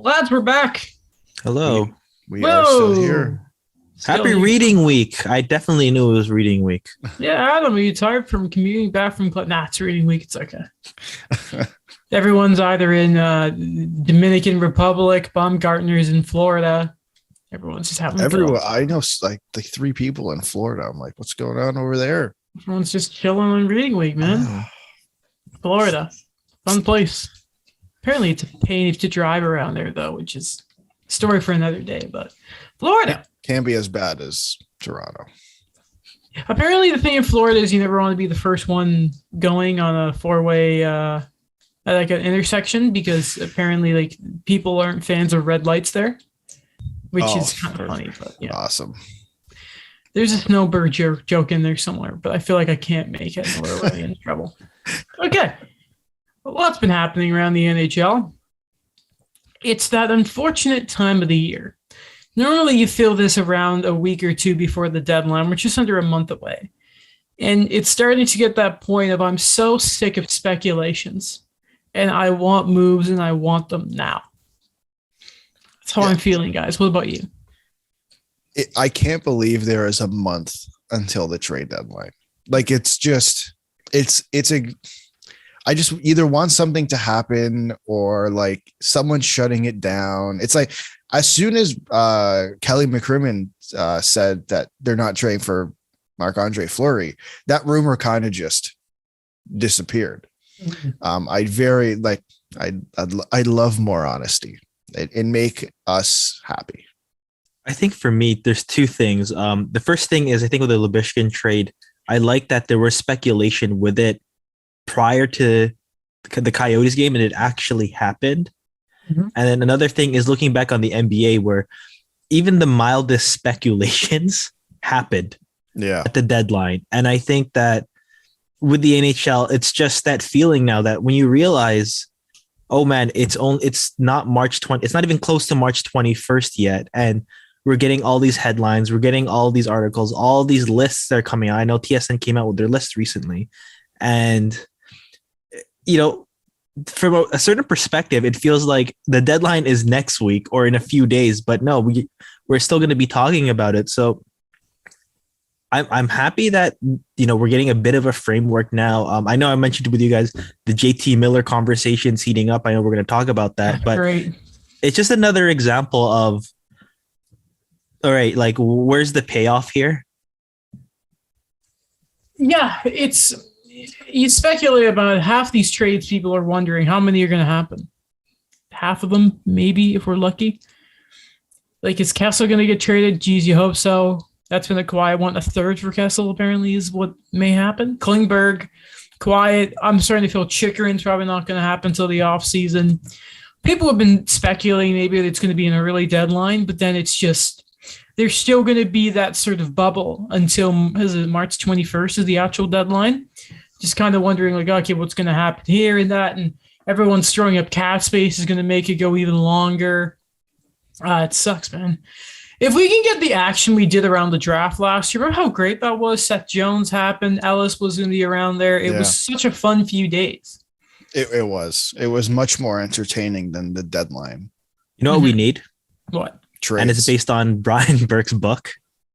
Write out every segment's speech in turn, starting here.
Lads, we're back. Hello. We are still here. Happy reading week. I definitely knew it was reading week. Yeah, Adam, are you tired from commuting back from... Nah, it's reading week. It's okay. Everyone's either in Dominican Republic, Baumgartner's in Florida. Everyone's just having Everyone. I know like the three people in Florida. I'm like, what's going on over there? Everyone's just chilling on reading week, man. Florida. Fun place. Apparently, it's a pain to drive around there, though, which is a story for another day. But Florida can't be as bad as Toronto. Apparently, the thing in Florida is you never want to be the first one going on a four-way, like an intersection, because apparently, like, people aren't fans of red lights there, which is kind of funny. But yeah, awesome. There's a snowbird joke in there somewhere, but I feel like I can't make it, or we're really in trouble. Okay. A lot's been happening around the NHL. It's that unfortunate time of the year. Normally, you feel this around a week or two before the deadline. We're just under a month away. And it's starting to get that point of I'm so sick of speculations. And I want moves, and I want them now. That's how I'm feeling, guys. What about you? I can't believe there is a month until the trade deadline. Like, it's I just either want something to happen or like someone shutting it down. It's like as soon as Kelly McCrimmon said that they're not trading for Marc-Andre Fleury, that rumor kind of just disappeared. Mm-hmm. I'd love more honesty and make us happy. I think for me, there's two things. The first thing is I think with the Lubishkin trade, I like that there was speculation with it prior to the Coyotes game, and it actually happened. Mm-hmm. And then another thing is looking back on the NBA, where even the mildest speculations happened at the deadline. And I think that with the NHL, it's just that feeling now that when you realize, oh man, it's not March 20, it's not even close to March 21st yet. And we're getting all these headlines, we're getting all these articles, all these lists that are coming out. I know TSN came out with their list recently. And you know, from a certain perspective, it feels like the deadline is next week or in a few days, but no, we're still going to be talking about it. So I'm happy that, you know, we're getting a bit of a framework now. I know I mentioned with you guys, the JT Miller conversation's heating up. I know we're going to talk about that, but It's just another example of, all right, like, where's the payoff here? Yeah, you speculate about it. Half these trades, people are wondering how many are going to happen. Half of them, maybe, if we're lucky. Like, is Kessel going to get traded? Geez, you hope so. That's been a quiet one. A third for Kessel, apparently, is what may happen. Klingberg, quiet. I'm starting to feel Chikrin's probably not going to happen until the offseason. People have been speculating maybe it's going to be an early deadline, but then it's just, there's still going to be that sort of bubble until March 21st is the actual deadline. Just kind of wondering, like, okay, what's going to happen here and that, and everyone's throwing up cap space is going to make it go even longer. It sucks, man. If we can get the action we did around the draft last year, remember how great that was? Seth Jones happened. Ellis was going to be around there. It was such a fun few days. It was. It was much more entertaining than the deadline. You know what we need? What? Trades. And it's based on Brian Burke's book.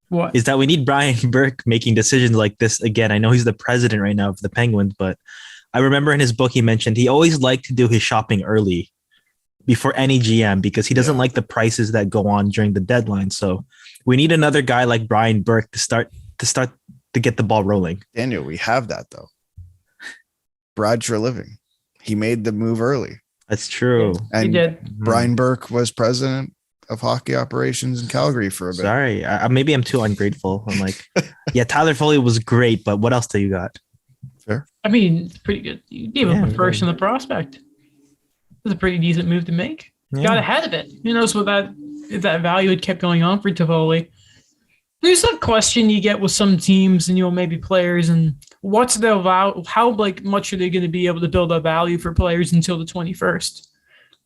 What? Is that we need Brian Burke making decisions like this again. I know he's the president right now of the Penguins, but I remember in his book he mentioned he always liked to do his shopping early before any GM because he doesn't like the prices that go on during the deadline. So we need another guy like Brian Burke to start to get the ball rolling. Daniel, we have that though. Brad Treliving. He made the move early. That's true. And he did. Brian Burke was president of hockey operations in Calgary for a bit. Sorry, maybe I'm too ungrateful. I'm like, yeah, Tyler Foley was great, but what else do you got? Fair. I mean, it's pretty good. You gave him a first in the prospect. It was a pretty decent move to make. Got ahead of it. Who knows what if that value had kept going on for Toffoli. There's a question you get with some teams and maybe players, and what's the value? How much are they going to be able to build up value for players until the 21st?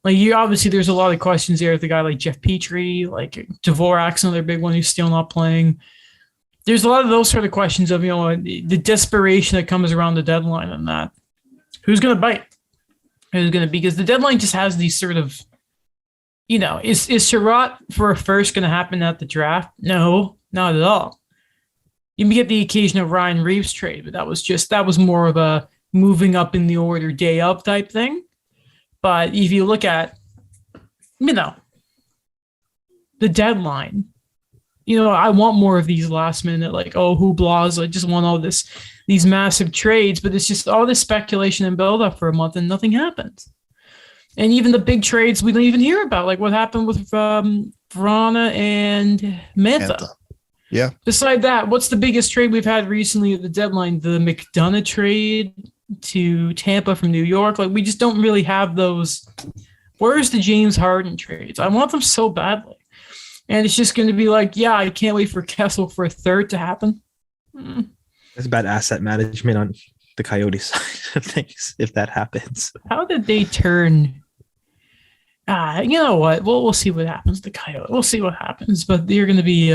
Like, obviously, there's a lot of questions there with a guy like Jeff Petrie, like Dvorak's another big one who's still not playing. There's a lot of those sort of questions of, the desperation that comes around the deadline and that. Who's going to bite? Who's going to be? Because the deadline just has these sort of, is Chiarot for a first going to happen at the draft? No, not at all. You can get the occasional Ryan Reeves trade, but that was more of a moving up in the order day of type thing. But if you look at, the deadline, I want more of these last minute, like, hooplas. I just want all these massive trades, but it's just all this speculation and build up for a month and nothing happens. And even the big trades we don't even hear about, like what happened with Vrana and Mantha. Yeah. Beside that, what's the biggest trade we've had recently at the deadline? The McDonough trade to Tampa from New York. Like, we just don't really have those. Where's the James Harden trades? I want them so badly. And it's just going to be like, I can't wait for Kessel for a third to happen. It's bad asset management on the Coyotes side of things if that happens. How did they turn? You know what? We'll see what happens. The Coyotes. We'll see what happens. But they're going to be.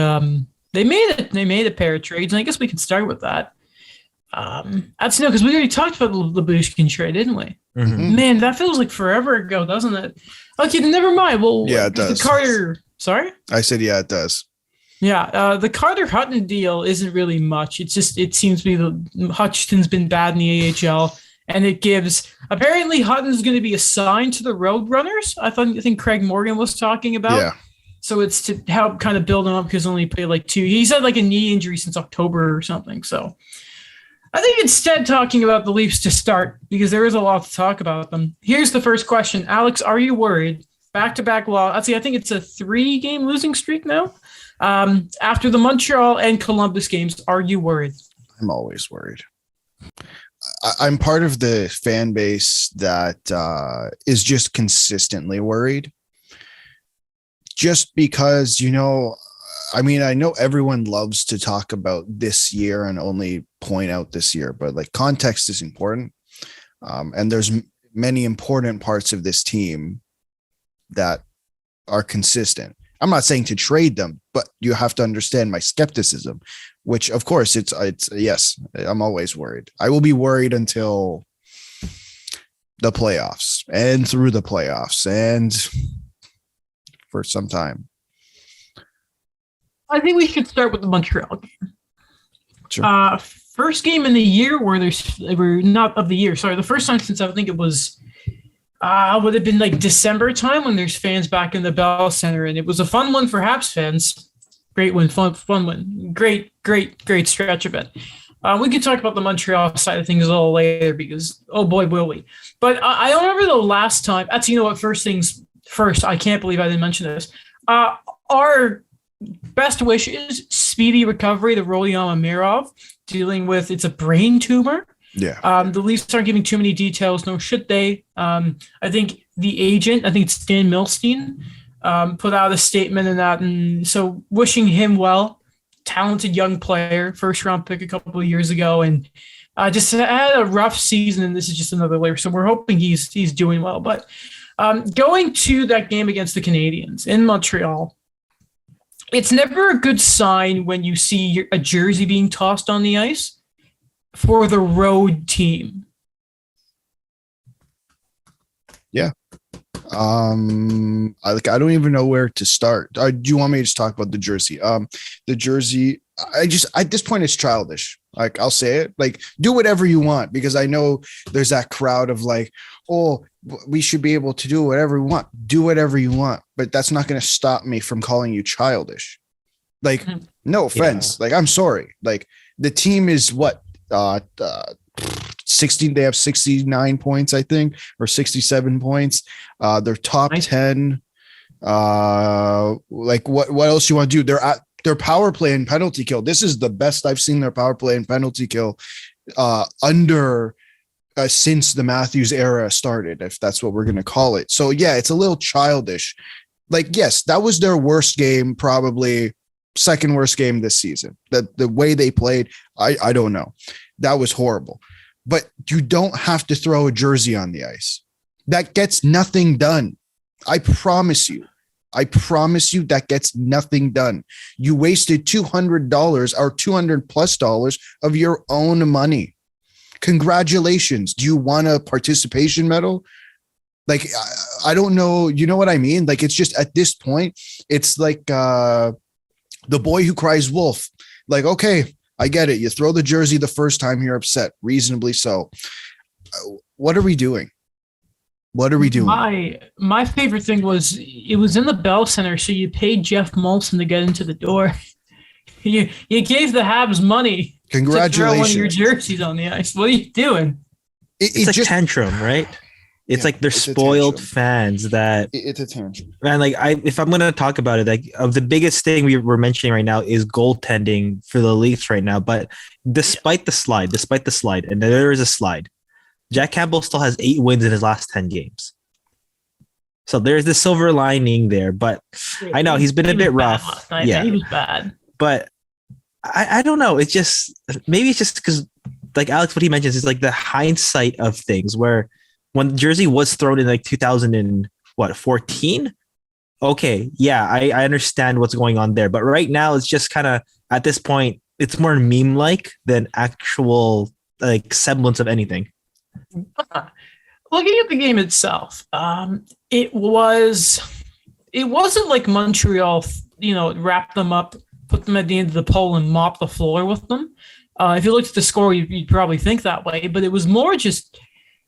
They made a pair of trades, and I guess we can start with that. That's because we already talked about the Labushkin trade, didn't we? Mm-hmm. Man, that feels like forever ago, doesn't it? Okay, then never mind. Well, yeah, it does. The Carter. Sorry? I said, yeah, it does. Yeah, the Carter Hutton deal isn't really much. It seems to be the Hutchison's been bad in the AHL, and it gives apparently Hutton's going to be assigned to the Roadrunners. I think Craig Morgan was talking about. Yeah. So it's to help kind of build him up because he only played like 2. He's had like a knee injury since October or something. So I think instead talking about the Leafs to start because there is a lot to talk about them. Here's the first question. Alex, are you worried? Back-to-back loss. I think it's a 3-game losing streak now. After the Montreal and Columbus games, are you worried? I'm always worried. I'm part of the fan base that is just consistently worried. Just because, I know everyone loves to talk about this year and only point out this year, but like context is important. And there's many important parts of this team that are consistent. I'm not saying to trade them, but you have to understand my skepticism, which of course it's yes, I'm always worried. I will be worried until the playoffs and through the playoffs and for some time. I think we should start with the Montreal game. Sure. First game in the year where we're not of the year. Sorry, the first time since I think it was would have been like December time when there's fans back in the Bell Center, and it was a fun one for Habs fans. Great win, fun win, great stretch of it. We can talk about the Montreal side of things a little later because oh boy will we. But I don't remember the last time. Actually, you know what? First things first. I can't believe I didn't mention this. Our best wish is speedy recovery to Rodion Amirov, dealing with it's a brain tumor. Yeah. The Leafs aren't giving too many details, nor should they. I think the agent, I think it's Dan Milstein, put out a statement in that. And so wishing him well, talented young player, first round pick a couple of years ago, and just had a rough season. And this is just another layer. So we're hoping he's doing well. But going to that game against the Canadiens in Montreal, it's never a good sign when you see a jersey being tossed on the ice for the road team. Yeah. I don't even know where to start. Do you want me to just talk about the jersey? The jersey, at this point it's childish. Like, I'll say it, like, do whatever you want, because I know there's that crowd of like, oh, we should be able to do whatever we want. Do whatever you want. But that's not going to stop me from calling you childish. Like, no offense. Yeah. Like, I'm sorry. Like, the team is what, 16, they have 69 points, I think, or 67 points. They're top 10. Like, what else you want to do? They're at their power play and penalty kill. This is the best I've seen their power play and penalty kill since the Matthews era started, if that's what we're going to call it. So yeah, it's a little childish. Like, yes, that was their worst game, probably second worst game this season. The way they played, I don't know. That was horrible. But you don't have to throw a jersey on the ice. That gets nothing done. I promise you that gets nothing done. You wasted $200 or $200+ of your own money. Congratulations. Do you want a participation medal? Like, I don't know. You know what I mean? Like, it's just at this point, it's like the boy who cries wolf. Like, okay, I get it. You throw the jersey the first time you're upset, reasonably so. What are we doing? What are we doing? My favorite thing was it was in the Bell Center, so you paid Jeff Molson to get into the door. You gave the Habs money to throw one of your Congratulations. jerseys on the ice. What are you doing? It's like tantrum, right? It's like they're it's a spoiled tantrum. fans that, It's a tantrum. man, like if I'm gonna talk about it, like of the biggest thing we're mentioning right now is goaltending for the Leafs right now. But despite the slide, and there is a slide, Jack Campbell still has 8 wins in his last 10 games. So there's the silver lining there. But I know he's been a bit rough. Yeah, he was bad. But I don't know. It's just maybe it's just because, like Alex, what he mentions is like the hindsight of things where when the jersey was thrown in like 2014. Okay, yeah, I understand what's going on there. But right now, it's just kind of at this point, it's more meme like than actual like semblance of anything. Looking at the game itself, it wasn't like Montreal, wrapped them up, put them at the end of the pole, and mop the floor with them. If you looked at the score, you'd probably think that way, but it was more just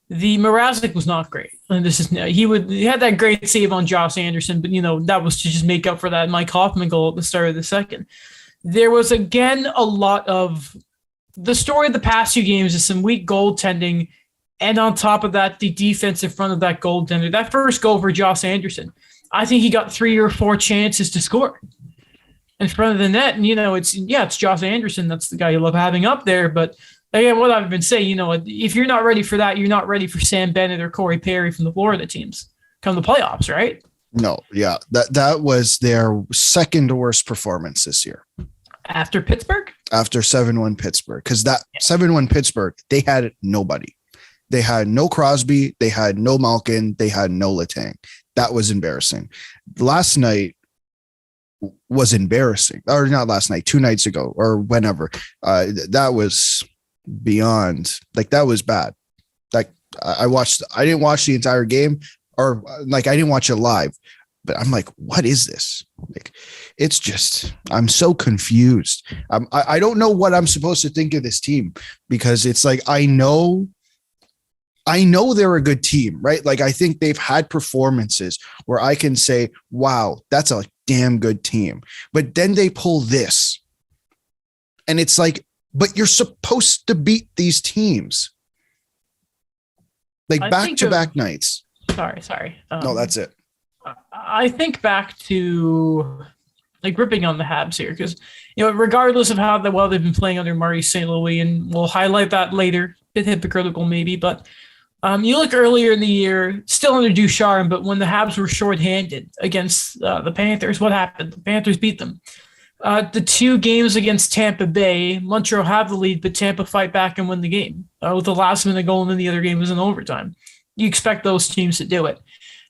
the Mrazek was not great. And he had that great save on Josh Anderson, but that was to just make up for that Mike Hoffman goal at the start of the second. There was again a lot of the story of the past 2 games is some weak goaltending. And on top of that, the defense in front of that goaltender. That first goal for Josh Anderson, I think he got 3 or 4 chances to score in front of the net. And, it's Josh Anderson. That's the guy you love having up there. But again, what I've been saying, if you're not ready for that, you're not ready for Sam Bennett or Corey Perry from the Florida teams come the playoffs, right? No, yeah. That was their second worst performance this year. After Pittsburgh? After 7-1 Pittsburgh. Because that 7-1 Pittsburgh, they had nobody. They had no Crosby. They had no Malkin. They had no Letang. That was embarrassing. Last night was embarrassing. Or not last night, 2 nights ago or whenever. That was beyond, like, that was bad. Like, I didn't watch the entire game, or like I didn't watch it live, but I'm like, what is this? Like, it's just, I'm so confused. I don't know what I'm supposed to think of this team, because it's like, I know they're a good team, right? Like, I think they've had performances where I can say, wow, that's a damn good team. But then they pull this. And it's like, but you're supposed to beat these teams. Like back-to-back nights. Sorry. No, that's it. I think back to like ripping on the Habs here, because, regardless of how well they've been playing under Marty St. Louis, and we'll highlight that later, a bit hypocritical maybe, but you look earlier in the year, still under Ducharme, but when the Habs were shorthanded against the Panthers, what happened? The Panthers beat them. The 2 games against Tampa Bay, Montreal have the lead, but Tampa fight back and win the game with the last-minute goal, and then the other game was in overtime. You expect those teams to do it.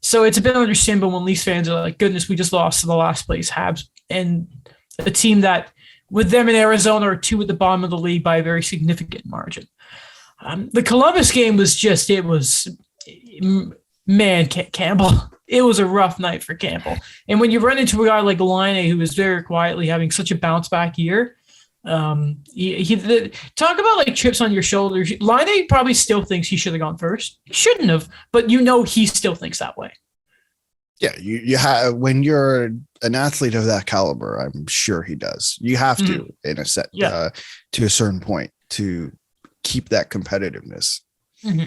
So it's a bit understandable when Leafs fans are like, goodness, we just lost to the last place Habs, and a team that, with them in Arizona, are 2 at the bottom of the league by a very significant margin. The Columbus game was just, Campbell, it was a rough night for Campbell. And when you run into a guy like Laine, who was very quietly having such a bounce back year, he talk about like chips on your shoulders. Laine probably still thinks he should have gone first. He shouldn't have, but he still thinks that way. Yeah, you have, when you're an athlete of that caliber, I'm sure he does. You have to, in a set, to a certain point, to keep that competitiveness. Mm-hmm.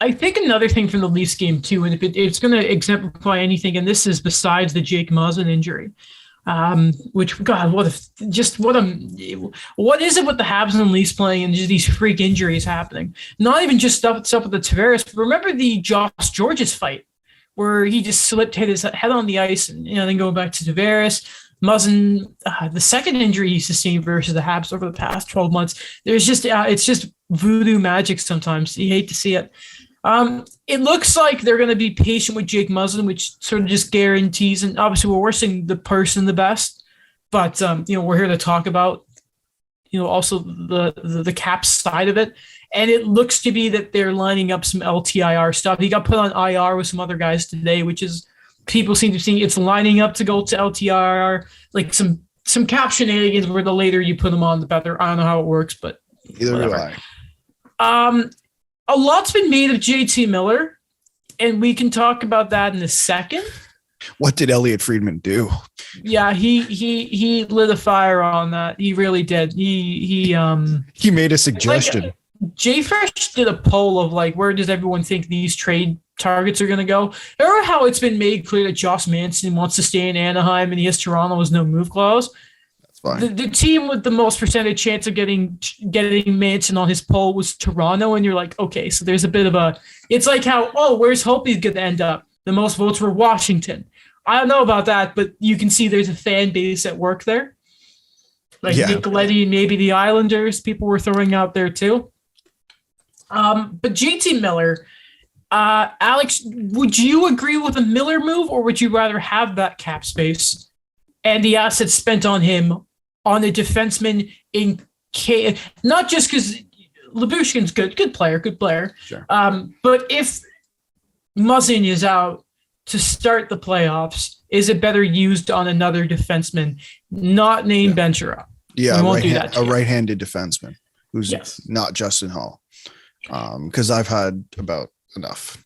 I think another thing from the Leafs game too, and if it's going to exemplify anything, and this is besides the Jake Muzzin injury, which, God, what is it with the Habs and Leafs playing and just these freak injuries happening? Not even just stuff with the Tavares, but remember the Josh Georges fight where he just hit his head on the ice, and then going back to Tavares. Muzzin, the second injury he sustained versus the Habs over the past 12 months, there's just it's just voodoo magic sometimes. You hate to see it. It looks like they're going to be patient with Jake Muzzin, which sort of just guarantees, and obviously we're seeing the person the best, but we're here to talk about also the cap side of it. And it looks to be that they're lining up some LTIR stuff. He got put on IR with some other guys today, which is people seem to think it's lining up to go to LTIR, like some cap shenanigans where the later you put them on, the better. I don't know how it works, but Either whatever. do I. A lot's been made of JT Miller, and we can talk about that in a second. What did Elliot Friedman do? Yeah, he lit a fire on that. He really did. He made a suggestion. JFresh did a poll of like, where does everyone think these trade targets are going to go? Remember how it's been made clear that Josh Manson wants to stay in Anaheim and he has Toronto with no move clause? That's fine. The team with the most percentage chance of getting Manson on his poll was Toronto, and you're like, okay, so there's a bit of a. It's like how where's Hope's going to end up? The most votes were Washington. I don't know about that, but you can see there's a fan base at work there. Like Nicoletti and maybe the Islanders, people were throwing out there too. But JT Miller, Alex, would you agree with a Miller move, or would you rather have that cap space and the assets spent on him on a defenseman in not just because Lyubushkin's good player. Sure. But if Muzzin is out to start the playoffs, is it better used on another defenseman not named Ben Chiarot? Yeah, a right-handed defenseman who's not Justin Hall. Because I've had about enough.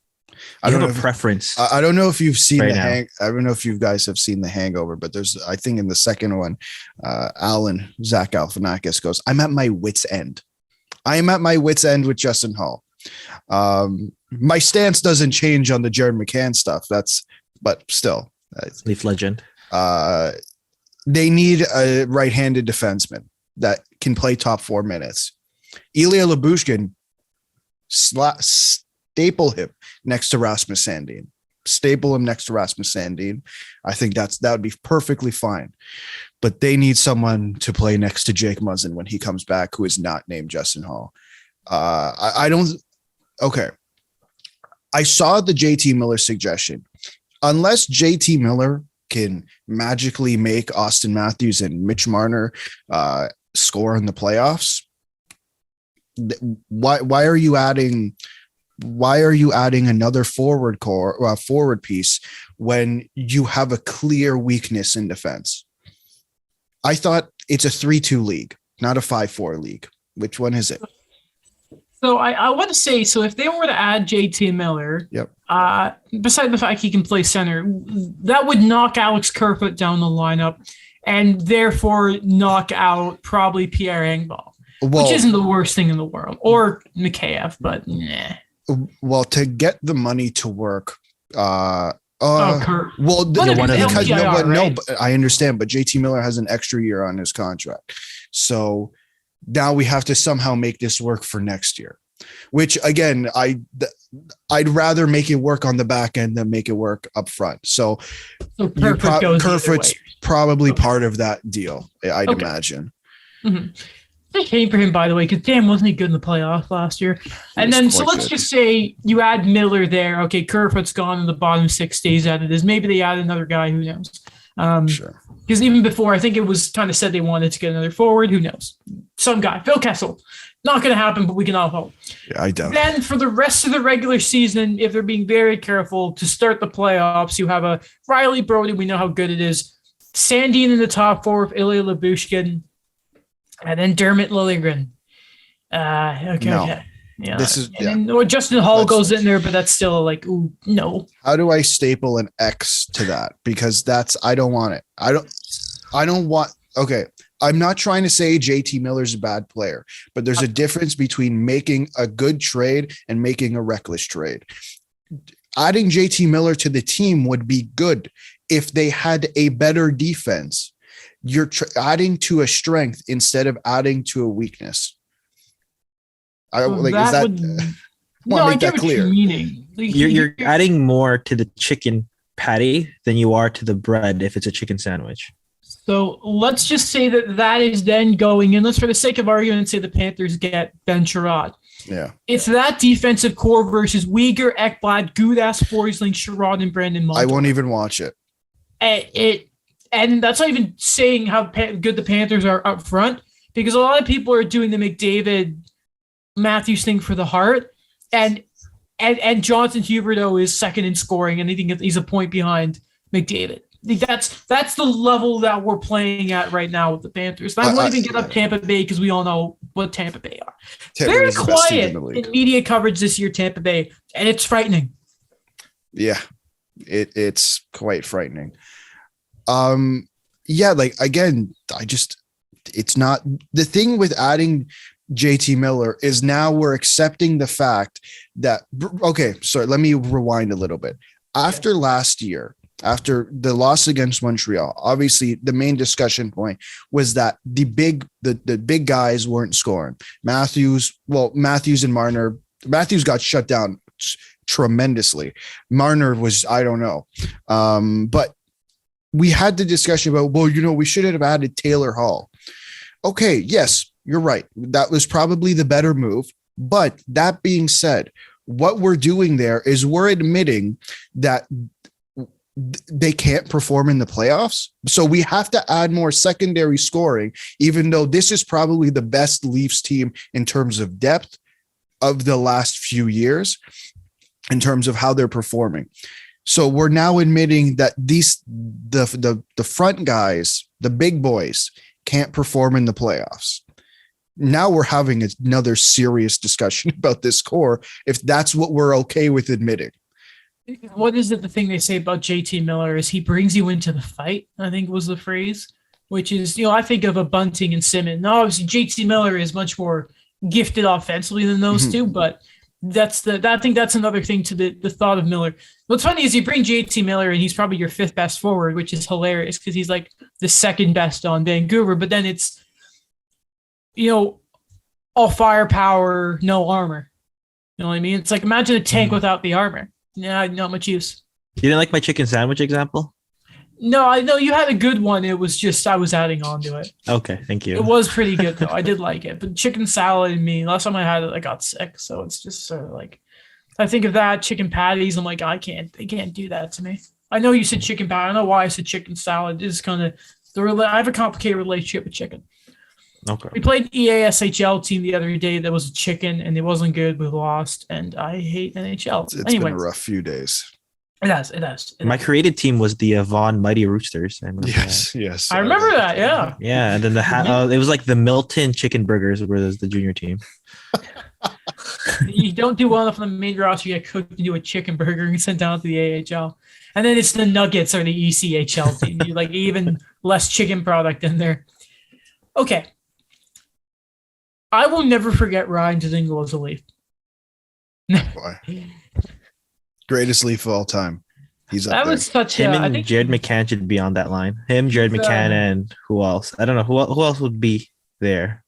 I don't have a preference. I don't know if you've seen I don't know if you guys have seen The Hangover, but there's, I think in the second one, Zach Galifianakis goes, I'm at my wit's end. I am at my wit's end with Justin Hall. My stance doesn't change on the Jared McCann stuff. But still. Leaf legend. They need a right-handed defenseman that can play top 4 minutes. Ilya Lyubushkin, staple him next to Rasmus Sandin. Staple him next to Rasmus Sandin. I think that would be perfectly fine. But they need someone to play next to Jake Muzzin when he comes back, who is not named Justin Hall. I don't. Okay. I saw the JT Miller suggestion. Unless JT Miller can magically make Austin Matthews and Mitch Marner score in the playoffs, why are you adding another forward piece when you have a clear weakness in defense? I thought it's a 3-2 league, not a 5-4 league. Which one is it? So I want to say, so if they were to add JT Miller, beside the fact he can play center, that would knock Alex Kerfoot down the lineup and therefore knock out probably Pierre Engvall, which isn't the worst thing in the world, or Mikheyev, but nah. Well, to get the money to work, Kurt. but I understand, but JT Miller has an extra year on his contract. So now we have to somehow make this work for next year, which again, I'd rather make it work on the back end than make it work up front. So Kerfoot's probably part of that deal, I'd imagine. Mm-hmm. It's a shame for him, by the way, because damn, wasn't he good in the playoffs last year? And then, so let's just say you add Miller there. Okay, Kerfoot's gone in the bottom 6 days out of this. Maybe they add another guy. Who knows? Sure. Because even before, I think it was kind of said they wanted to get another forward. Who knows? Some guy. Phil Kessel. Not going to happen, but we can all hope. Yeah, I doubt. Then for the rest of the regular season, if they're being very careful to start the playoffs, you have a Riley Brody. We know how good it is. Sandin in the top 4 with Ilya Lyubushkin. And then Dermot Lilligren. Okay. Yeah. This is or Justin Hall goes in there, but that's still like, ooh, no. How do I staple an X to that? Because I don't want it. I don't want. Okay, I'm not trying to say JT Miller's a bad player, but there's a difference between making a good trade and making a reckless trade. Adding JT Miller to the team would be good if they had a better defense. You're adding to a strength instead of adding to a weakness. I get that clear. You're adding more to the chicken patty than you are to the bread if it's a chicken sandwich. So let's just say that is then going in. Let's, for the sake of argument, say the Panthers get Ben Chiarot. Yeah. It's that defensive core versus Uyghur, Ekblad, Gudas, Forsling, Chiarot, and Brandon Montour. I won't even watch it. And that's not even saying how good the Panthers are up front, because a lot of people are doing the McDavid Matthews thing for the Hart, and Jonathan Huberdeau is second in scoring, and I think he's a point behind McDavid. That's the level that we're playing at right now with the Panthers. And I won't even get up Tampa Bay because we all know what Tampa Bay are. Very quiet in media coverage this year, Tampa Bay, and it's frightening. Yeah, it's quite frightening. Yeah, like again, it's not the thing with adding JT Miller is now we're accepting the fact that, okay, sorry, let me rewind a little bit. After last year, after the loss against Montreal, obviously the main discussion point was that the big guys weren't scoring. Matthews and Marner. Matthews got shut down tremendously. Marner was, I don't know. But we had the discussion about, well, we should have added Taylor Hall. Okay, yes, you're right. That was probably the better move. But that being said, what we're doing there is we're admitting that they can't perform in the playoffs. So we have to add more secondary scoring, even though this is probably the best Leafs team in terms of depth of the last few years, in terms of how they're performing. So we're now admitting that the front guys, the big boys, can't perform in the playoffs. Now we're having another serious discussion about this core, if that's what we're okay with admitting. What is it? The thing they say about JT Miller is he brings you into the fight, I think was the phrase, which is, I think of a Bunting and Simmons. Now, obviously, JT Miller is much more gifted offensively than those two, but I think that's another thing to the thought of Miller. What's funny is you bring JT Miller and he's probably your fifth best forward, which is hilarious because he's like the second best on Vancouver, but then it's, all firepower, no armor. You know what I mean? It's like, imagine a tank without the armor. Yeah, not much use. You didn't like my chicken sandwich example? No, I know you had a good one. It was just I was adding on to it. Okay, thank you. It was pretty good though. I did like it. But chicken salad and me, last time I had it, I got sick. So it's just sort of like, I think of that, chicken patties. I'm like, they can't do that to me. I know you said chicken patty. I don't know why I said chicken salad. It's kind of I have a complicated relationship with chicken. Okay. We played EASHL team the other day that was a chicken and it wasn't good. We lost and I hate NHL. It's been a rough few days. It has. My created team was the Vaughan Mighty Roosters. Yes. I remember that. Yeah. Yeah, and then it was like the Milton Chicken Burgers was the junior team. You don't do well enough on the main roster, you get cooked into a chicken burger and sent down to the AHL. And then it's the Nuggets or the ECHL team. You like even less chicken product in there. Okay. I will never forget Ryan Dzingel as a Leaf. Boy. Greatest Leaf of all time. He's up that there. was such him a, and Jared McCann should be on that line. Him, Jared McCann, and who else? I don't know who else would be there.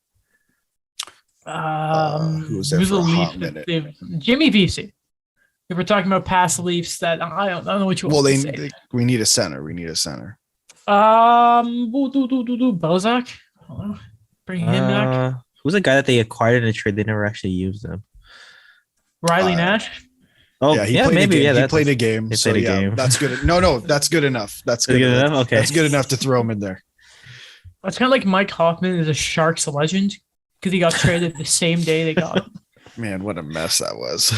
Who was there for a hot minute? Jimmy Vesey. If we're talking about past Leafs, that I don't know which one. Well, we need a center. Bozak. Bring him back. Who's the guy that they acquired in a trade? They never actually used them. Riley Nash. Oh, yeah, he played a game. So yeah, that's good. No, that's good enough. That's good enough. Okay, that's good enough to throw him in there. It's kind of like Mike Hoffman is a Sharks legend because he got traded the same day they got him. Man, what a mess that was.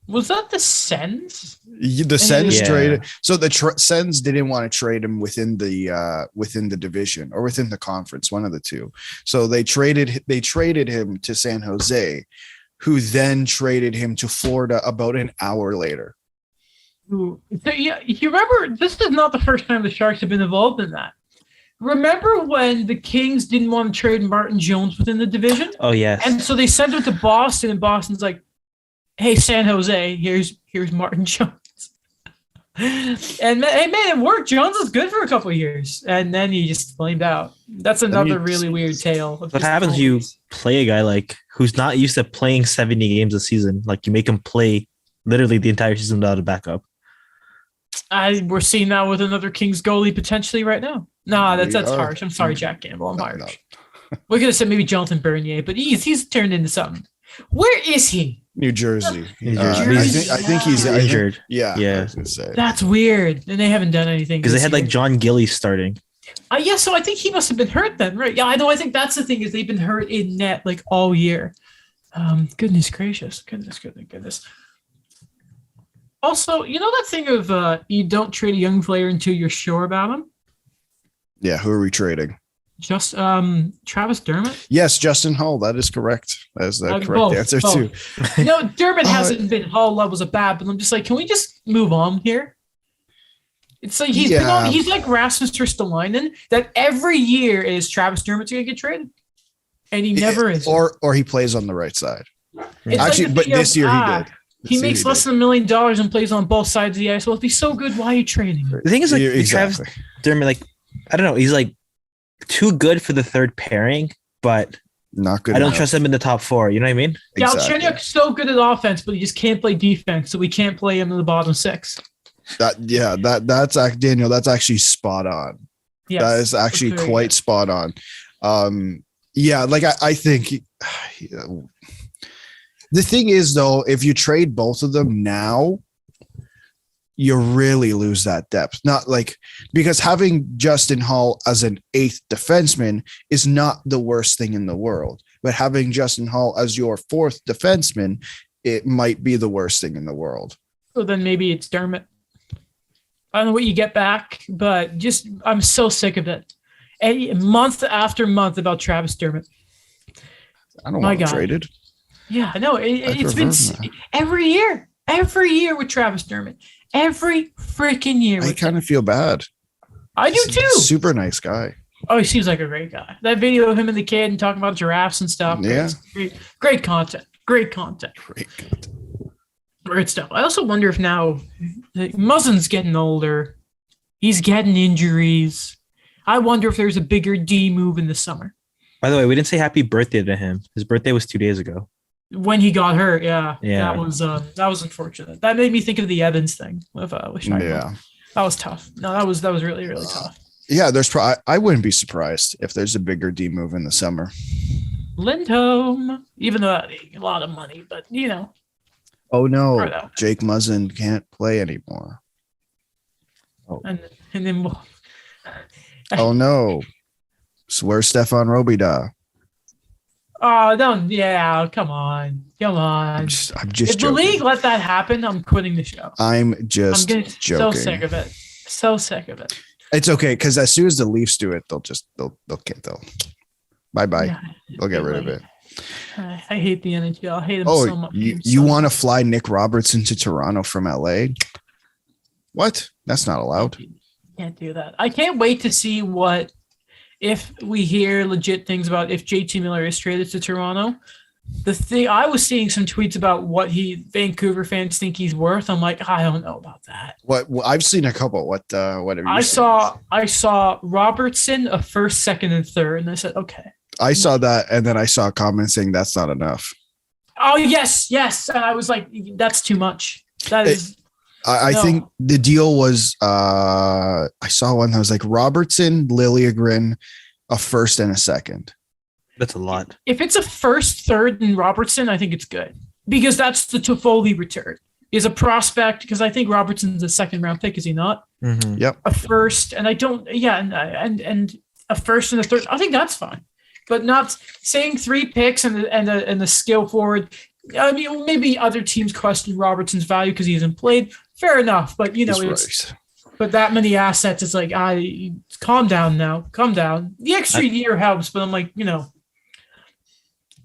Was that the Sens? The Sens traded. So the Sens didn't want to trade him within the division or within the conference, one of the two. So they traded him to San Jose, who then traded him to Florida about an hour later. So, yeah, you remember, this is not the first time the Sharks have been involved in that. Remember when the Kings didn't want to trade Martin Jones within the division? Oh, yes. And so they sent him to Boston, and Boston's like, hey, San Jose, here's Martin Jones. And hey, man, it worked. Jones was good for a couple of years, and then he just flamed out. That's another really weird tale. What happens if you play a guy like who's not used to playing 70 games a season? Like you make him play literally the entire season without a backup. We're seeing that with another Kings goalie potentially right now. Nah, that's harsh. I'm sorry, Jack Campbell. I'm harsh. No. We could have said maybe Jonathan Bernier, but he's turned into something. Where is he? New Jersey. I think he's injured. Yeah. I was gonna say. That's weird. And they haven't done anything. Because they had like John Gillies starting. Yeah, so I think he must have been hurt then, right? Yeah, I know. I think that's the thing is they've been hurt in net like all year. Goodness gracious. Goodness. Also, you know that thing of you don't trade a young player until you're sure about him? Yeah, who are we trading? Just Travis Dermott? Yes, Justin Hull. That is correct. That is the correct Both. answer too. No, Dermott hasn't been Hull levels of bad, but I'm just like, can we just move on here? It's like he's like Rasmus Ristolainen, that every year is Travis Dermott's gonna get traded. And he never is. Or he plays on the right side. It's Actually, like but this year he did. He makes less than $1 million and plays on both sides of the ice. Well, if he's so good, why are you trading him? The thing is, like, Exactly. Travis Dermott, like, I don't know, he's like too good for the third pairing, but Not good. I don't enough. trust him in the top four. You know what I mean? Exactly. Galchenyuk's so good at offense, but he just can't play defense, so we can't play him in the bottom six. That's Daniel. That's actually spot on. Yes, That is actually very quite good. spot on. Like I think the thing is though, if you trade both of them now, you really lose that depth. Not like because having Justin Hull as an eighth defenseman is not the worst thing in the world, but having Justin Hull as your fourth defenseman, it might be the worst thing in the world. So then maybe it's Dermott. I don't know what you get back, but just I'm so sick of it. And month after month about Travis Dermott. I don't My want to God. trade it. Yeah, no, it's been prefer that. every year with Travis Dermott. Every freaking year. I kind of feel bad. I do too. Super nice guy. Oh, he seems like a great guy. That video of him and the kid and talking about giraffes and stuff. Yeah. Great content. Great content. Great content. Great stuff. I also wonder if now Muzzin's getting older. He's getting injuries. I wonder if there's a bigger D move in the summer. By the way, we didn't say happy birthday to him. His birthday was 2 days ago. When he got hurt, yeah. Yeah. That was unfortunate. That made me think of the Evans thing with Scheifele. Yeah. That was tough. No, that was really, really tough. Yeah, I wouldn't be surprised if there's a bigger D move in the summer. Lindholm, even though that a lot of money, but you know. Oh no, Or that. Jake Muzzin can't play anymore. And then we'll, Oh no, so where's Stefan Robida? oh, don't, yeah, come on. I'm just If joking. the league let that happen, I'm quitting the show. I'm just I'm getting joking. so sick of it. So sick of it. It's okay because as soon as the Leafs do it, they'll bye bye. Yeah, They'll get rid of it. I hate the NHL. I hate them so Oh, much. you want to fly Nick Robertson to Toronto from LA? What? That's not allowed. Can't do that. I can't wait to see what if we hear legit things about if JT Miller is traded to Toronto. The thing I was seeing some tweets about what Vancouver fans think he's worth. I'm like, I don't know about that. What? Well, I've seen a couple. What have you I seen? I saw Robertson a first, second, and third, and I said, okay. I saw that, and then I saw a comment saying that's not enough. Oh yes, and I was like, that's too much. That is. I No. think the deal was I saw one that was like Robertson, Liljegren, a first and a second. That's a lot. If it's a first, third, and Robertson, I think it's good because that's the Toffoli return. Is a prospect because I think Robertson's a second round pick, is he not? Mm-hmm. Yep. A first, and I don't, yeah, and a first and a third. I think that's fine, but not saying 3 picks and the skill forward. I mean, maybe other teams question Robertson's value because he hasn't played. Fair enough, but you know, He's right. but that many assets, it's like, calm down now, calm down. The extra year helps, but I'm like, you know,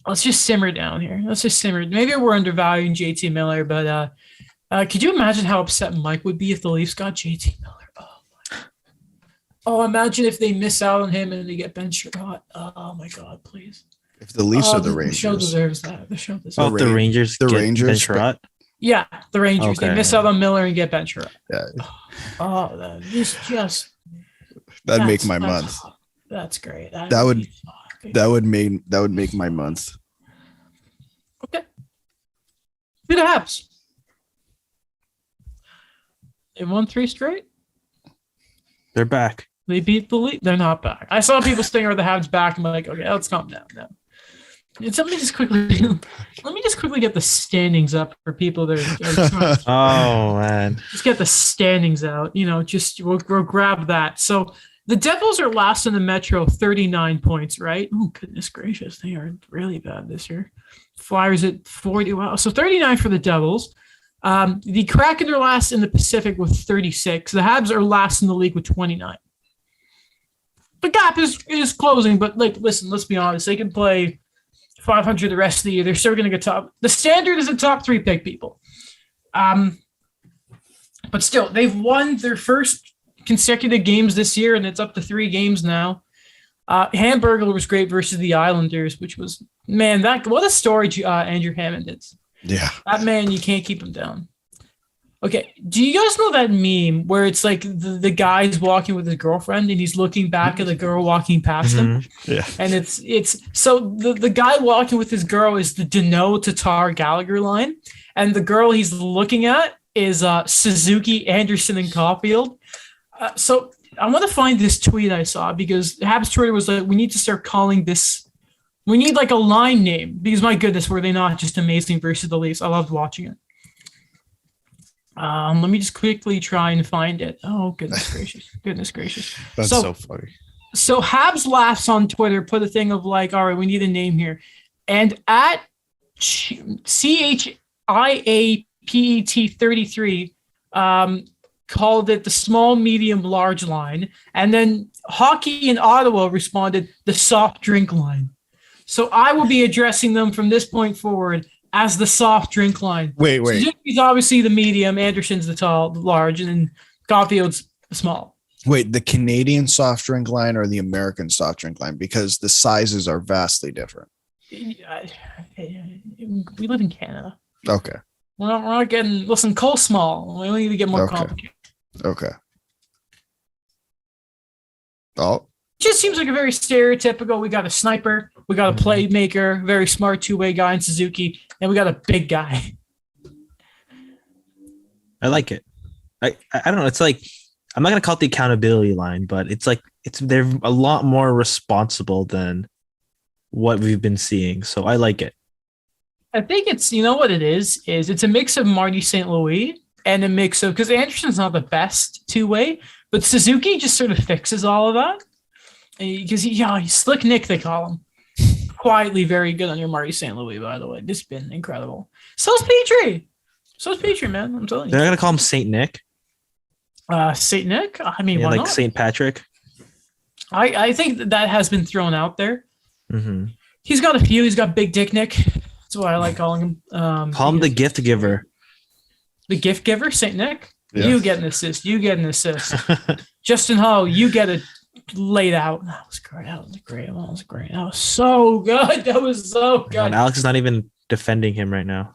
let's just simmer down here. Let's just simmer. Maybe we're undervaluing JT Miller, but could you imagine how upset Mike would be if the Leafs got JT Miller? Oh, imagine if they miss out on him and they get Ben Chiarot. Oh my God, please. If the Leafs or the The show Rangers, deserves that. The show deserves Oh, if the Rangers the get Rangers, Ben Chiarot? Yeah, the Rangers. They Okay. miss out on Miller and get Ben Chiarot. yeah, Oh, that is just that'd make that's- my that's- month. That's great. That would- That would make my month. okay. Who the Habs? They won 3 straight. They're back. They beat the Leafs. They're not back. I saw people saying, "Are the Habs back?" I'm like, okay, let's calm down. No. Let me just quickly get the standings up for people that are trying to Oh, man. just get the standings out. You know, just we'll grab that. So the Devils are last in the Metro, 39 points, right? Oh, goodness gracious. They are really bad this year. Flyers at 40. Wow. So 39 for the Devils. The Kraken are last in the Pacific with 36. The Habs are last in the league with 29. The gap is closing, but like, listen, let's be honest. They can play 500 the rest of the year. They're still going to get top. The standard is a top 3 pick, people. But still, they've won their first consecutive games this year, and it's up to 3 games now. Hamburger was great versus the Islanders, which was, man, what a story Andrew Hammond is. Yeah. That man, you can't keep him down. Okay, do you guys know that meme where it's like the guy's walking with his girlfriend and he's looking back at the girl walking past him? Yeah. And it's so the guy walking with his girl is the Deneau Tatar Gallagher line, and the girl he's looking at is Suzuki, Anderson, and Caulfield. So I want to find this tweet I saw because Habs Twitter was like, we need to start calling this. We need like a line name because my goodness, were they not just amazing versus the Leafs? I loved watching it. Let me just quickly try and find it. Oh, goodness gracious. Goodness gracious. That's so funny. So Habs Laughs on Twitter put a thing of like, all right, we need a name here. And at CHIAPET 33 called it the small, medium, large line. And then Hockey in Ottawa responded the soft drink line. So I will be addressing them from this point forward as the soft drink line. Wait. Suzuki's obviously the medium, Anderson's the tall, the large, and then Caulfield's the small. Wait, the Canadian soft drink line or the American soft drink line? Because the sizes are vastly different. We live in Canada. Okay. We're not getting, listen, Cole small. We need to get more complicated. Okay. Oh. Just seems like a very stereotypical. We got a sniper, we got a playmaker, very smart two-way guy in Suzuki, and we got a big guy. I like it. I don't know. It's like, I'm not gonna call it the accountability line, but it's like they're a lot more responsible than what we've been seeing. So I like it. I think it's, you know what it is it's a mix of Marty St. Louis and a mix of, because Anderson's not the best two-way, but Suzuki just sort of fixes all of that. Because he's Slick Nick, they call him. Quietly very good on your Marty St. Louis, by the way. This has been incredible. So's Petrie, man. I'm telling you. They're not gonna call him Saint Nick. Saint Nick. I mean, why like not? Saint Patrick. I think that has been thrown out there. Mm-hmm. He's got a few. He's got Big Dick Nick. That's what I like calling him. Call him the gift giver. The gift giver, Saint Nick. Yeah. You get an assist. Justin Hall, you get it laid out. That was great. That was great. That was so good. And Alex is not even defending him right now.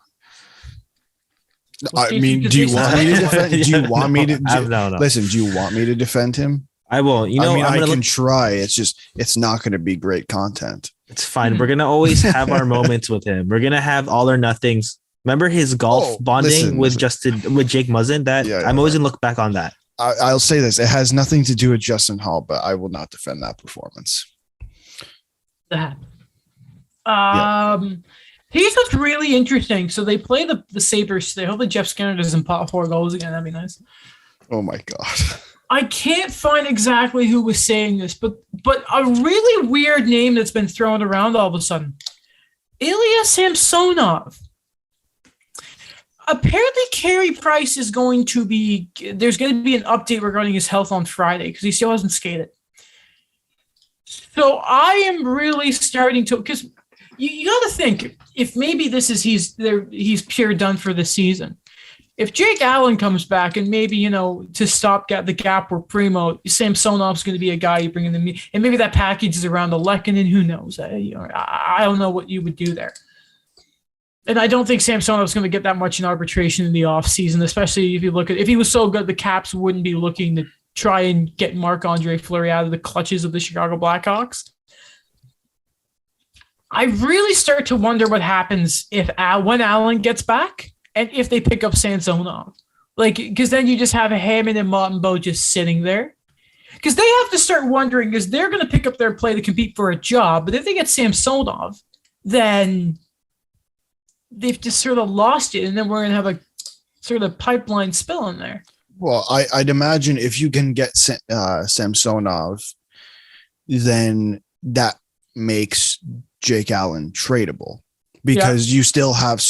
I mean, do you want me to defend? Do you want me to? No. Listen, do you want me to defend him? I will. You know, I can try. It's not going to be great content. It's fine. We're gonna always have our moments with him. We're gonna have all or nothings. Remember his golf bonding with Jake Muzzin? I'm always gonna look back on that. I'll say this: it has nothing to do with Justin Hall, but I will not defend that performance. Here's what's really interesting. So they play the Sabres today. Hopefully Jeff Skinner doesn't pop 4 goals again. That'd be nice. Oh my god! I can't find exactly who was saying this, but a really weird name that's been thrown around all of a sudden. Ilya Samsonov. Apparently, Carey Price is going to be – there's going to be an update regarding his health on Friday because he still hasn't skated. So I am really starting to – because you got to think, if maybe this is he's pure done for the season. If Jake Allen comes back and maybe, to stop the gap where Primo, Samsonov's going to be a guy you bring in and maybe that package is around the Lehkonen, who knows? I don't know what you would do there. And I don't think Samsonov's going to get that much in arbitration in the offseason, especially if he was so good, the Caps wouldn't be looking to try and get Marc-Andre Fleury out of the clutches of the Chicago Blackhawks. I really start to wonder what happens when Allen gets back and if they pick up Samsonov. Because then you just have a Hammond and Montembeault just sitting there. Because they have to start wondering, because they're going to pick up their play to compete for a job, but if they get Samsonov, then they've just sort of lost it, and then we're going to have a sort of pipeline spill in there. Well, I'd imagine if you can get Samsonov, then that makes Jake Allen tradable because you still have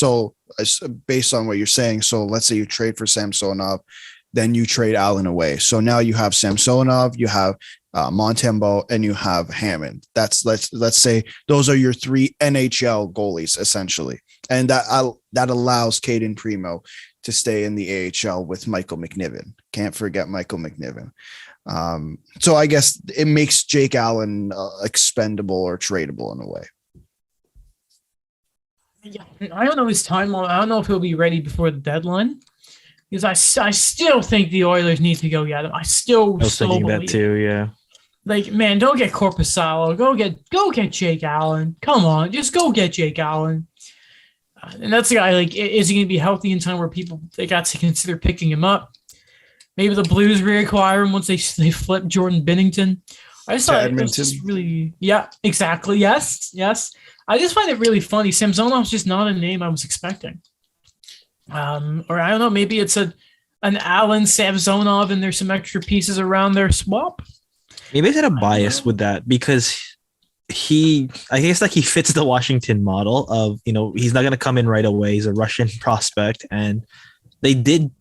based on what you're saying. So let's say you trade for Samsonov, then you trade Allen away. So now you have Samsonov, you have Montembeault, and you have Hammond. Let's say those are your 3 NHL goalies essentially, and that allows Caden Primo to stay in the AHL with Michael McNiven. Can't forget Michael McNiven. So I guess it makes Jake Allen expendable or tradable in a way. Yeah, I don't know his timeline. I don't know if he'll be ready before the deadline, because I still think the Oilers need to go get him. I was thinking that too. Yeah. Like, man, don't get Corpusalo. Go get Jake Allen. Come on, just go get Jake Allen. And that's the guy. Like, is he going to be healthy in time where they got to consider picking him up? Maybe the Blues reacquire him once they flip Jordan Binnington. I just thought it was just really, yeah, exactly. Yes. I just find it really funny. Samsonov's just not a name I was expecting. Or I don't know, maybe it's an Allen Samsonov and there's some extra pieces around their swap. Maybe he's had a bias with that because I guess like he fits the Washington model of, he's not going to come in right away. He's a Russian prospect, and they did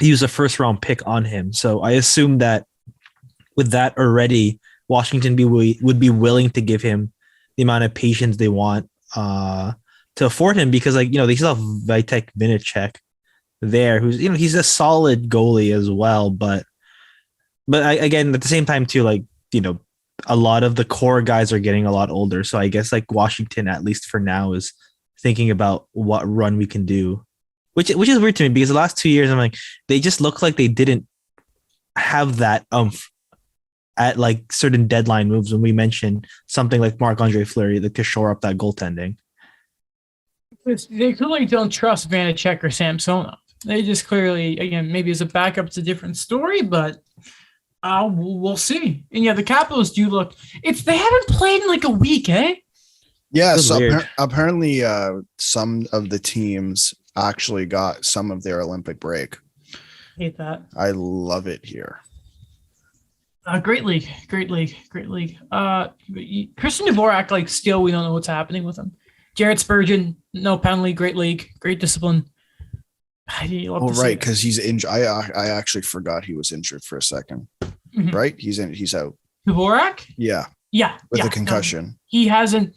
use a first round pick on him. So I assume that with that already, Washington would be willing to give him the amount of patience they want to afford him, because they still have Vitek Vinacek there, who's he's a solid goalie as well, but again at the same time too, a lot of the core guys are getting a lot older, so I guess Washington, at least for now, is thinking about what run we can do, which is weird to me, because the last 2 years I'm like, they just look like they didn't have that at certain deadline moves when we mentioned something like Marc-Andre Fleury to shore up that goaltending. They clearly don't trust Vanacek or Samsonov. They just clearly, again, maybe as a backup, it's a different story, but we'll see. And yeah, the Capitals do look. They haven't played in a week, eh? Yeah, so apparently some of the teams actually got some of their Olympic break. Hate that. I love it here. Great league. Christian Dvorak, still we don't know what's happening with him. Jared Spurgeon, no penalty, great league, great discipline. Right, because he's injured. I actually forgot he was injured for a second. Mm-hmm. Right, he's out. Dvorak? Yeah, with a concussion. No, he hasn't.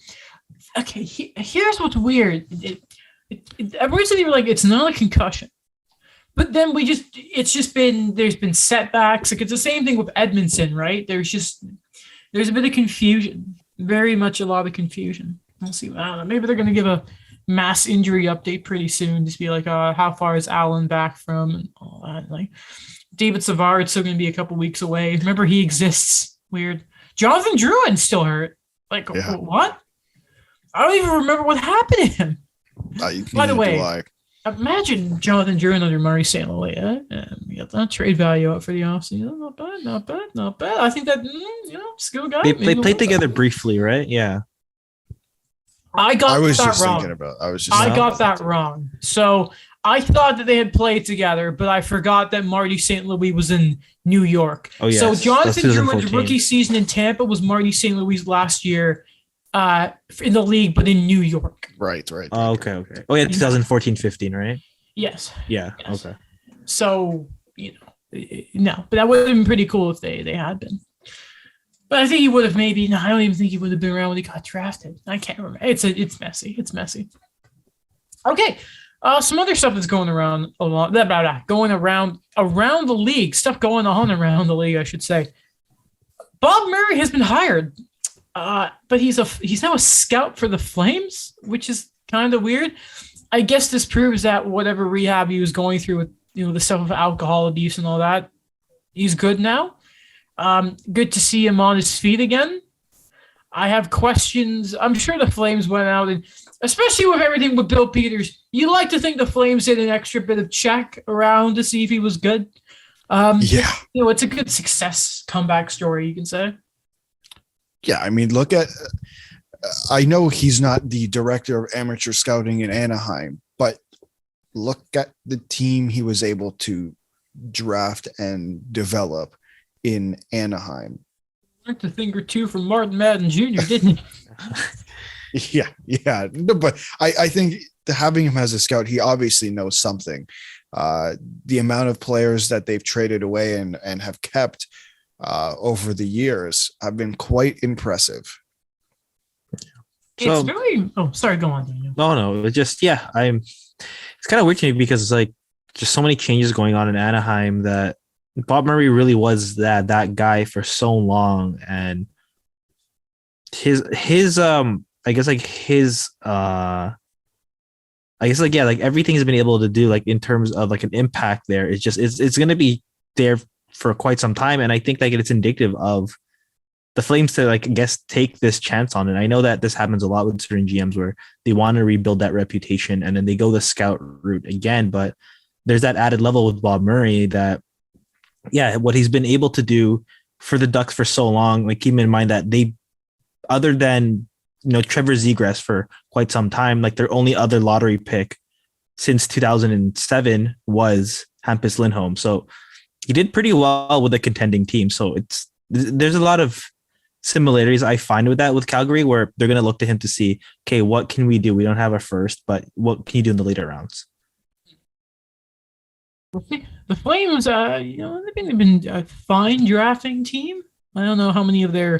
Okay, here's what's weird. Everyone's saying it's not a concussion. But then there's been setbacks. It's the same thing with Edmondson, right? There's a bit of confusion, very much a lot of confusion. We'll see. I don't know. Maybe they're going to give a mass injury update pretty soon. Just be how far is Allen back from and all that. David Savard's still going to be a couple weeks away. Remember, he exists. Weird. Jonathan Drouin's still hurt. What? I don't even remember what happened to him. By the way, imagine Jonathan Drouin under Murray St. Louis. We got that trade value out for the offseason. Not bad. I think that, skill guy. They played together briefly, right? Yeah. I got that wrong. So I thought that they had played together, but I forgot that Marty St. Louis was in New York. Oh, yes. So Jonathan Drouin's rookie season in Tampa was Marty St. Louis last year in the league, but in New York. Right. Oh, okay. Oh, yeah, 2014-15, right? Yes. Yeah, yes. Okay. So, no, but that would have been pretty cool if they had been. But I think he would have I don't even think he would have been around when he got drafted. I can't remember. It's messy. Okay. Some other stuff that's going around a lot. Going around the league. Stuff going on around the league, I should say. Bob Murray has been hired, but he's now a scout for the Flames, which is kind of weird. I guess this proves that whatever rehab he was going through with the stuff of alcohol abuse and all that, he's good now. Good to see him on his feet again. I have questions. I'm sure the Flames went out, and especially with everything with Bill Peters, you like to think the Flames did an extra bit of check around to see if he was good. Yeah. It's a good success comeback story, you can say. Yeah, I mean, look at I know he's not the director of amateur scouting in Anaheim, but look at the team he was able to draft and develop in Anaheim. Learned a thing or two from Martin Madden Jr., didn't he? Yeah. No, but I think having him as a scout, he obviously knows something. The amount of players that they've traded away and have kept over the years have been quite impressive. It's very. Oh, sorry. Go on, Daniel. No. It's just it's kind of weird to me because it's like just so many changes going on in Anaheim that Bob Murray really was that guy for so long, and his I guess like everything he's been able to do like in terms of like an impact there, it's going to be there for quite some time, and I think like it's indicative of the Flames to like I guess take this chance on it. I know that this happens a lot with certain GMs where they want to rebuild that reputation and then they go the scout route again, but there's that added level with Bob Murray that what he's been able to do for the Ducks for so long, like keep in mind that they, other than Trevor Zegras for quite some time, like their only other lottery pick since 2007 was Hampus Lindholm. So he did pretty well with a contending team. So there's a lot of similarities I find with that with Calgary, where they're going to look to him to see, okay, what can we do? We don't have a first, but what can you do in the later rounds? The Flames, they've been a fine drafting team. I don't know how many of you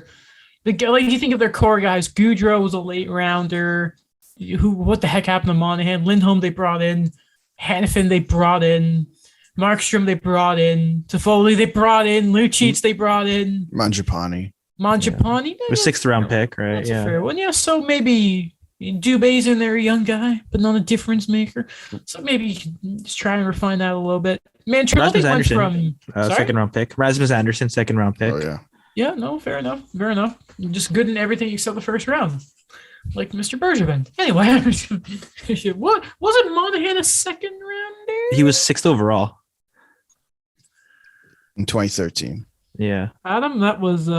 think of their core guys. Goudreau was a late rounder. What the heck happened to Monahan? Lindholm they brought in. Hannafin they brought in. Markstrom they brought in. Toffoli they brought in. Lucic they brought in. Mangiapane. A sixth round pick, right? That's a fair one. Yeah, so maybe Dubé's in there, a young guy, but not a difference maker. So maybe you can just try and refine that a little bit. Man, Rasmus Anderson, second round pick. Rasmus Anderson, second round pick. Oh, yeah. Yeah, no, fair enough. Fair enough. Just good in everything except the first round. Like Mr. Bergevin. Anyway, what wasn't Monahan a second rounder? He was sixth overall. In 2013. Yeah. Adam, that was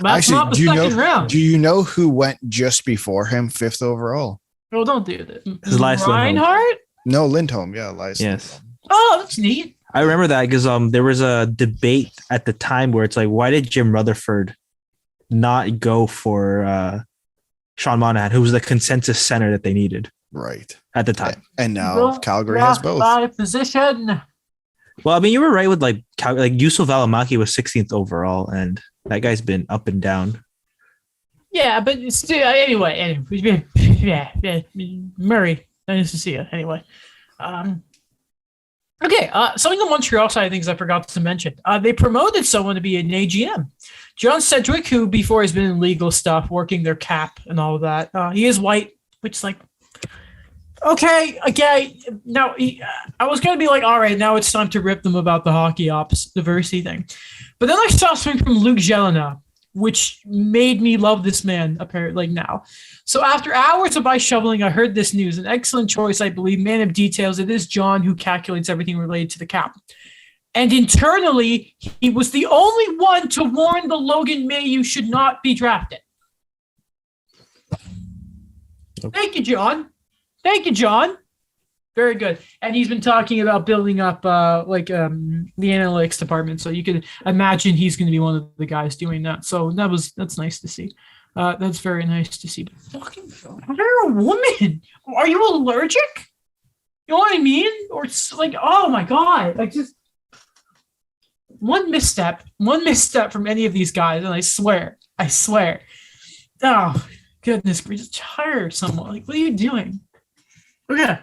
actually, round. Do you know who went just before him, fifth overall? Oh, don't do that. Reinhardt? No, Lindholm. Yeah, Elias. Yes. Lindholm. Oh, that's neat. I remember that because there was a debate at the time where it's like, why did Jim Rutherford not go for Sean Monahan, who was the consensus center that they needed? Right. At the time. And now Calgary has both. By position. Well, I mean, you were right with like Yusuf Alamaki was 16th overall, and that guy's been up and down. Yeah, but still, anyway, Murray, nice to see you. Anyway, okay. Something on Montreal side of things I forgot to mention. They promoted someone to be an AGM, John Sedgwick, who before has been in legal stuff, working their cap and all of that. He is white, which is like. Okay. Now, I was going to be like, all right, now it's time to rip them about the hockey ops diversity thing. But then I saw something from Luke Jelena, which made me love this man, apparently, now. So after hours of ice shoveling, I heard this news. An excellent choice, I believe. Man of details. It is John who calculates everything related to the cap. And internally, he was the only one to warn the Logan Mailloux should not be drafted. Okay. Thank you, John. Very good. And he's been talking about building up the analytics department. So you could imagine he's going to be one of the guys doing that. So that's nice to see. That's very nice to see. But fucking you're a woman. Are you allergic? You know what I mean? Or it's like, oh my God. Like just one misstep from any of these guys. And I swear. Oh, goodness gracious. Just hire someone. Like, what are you doing? Okay.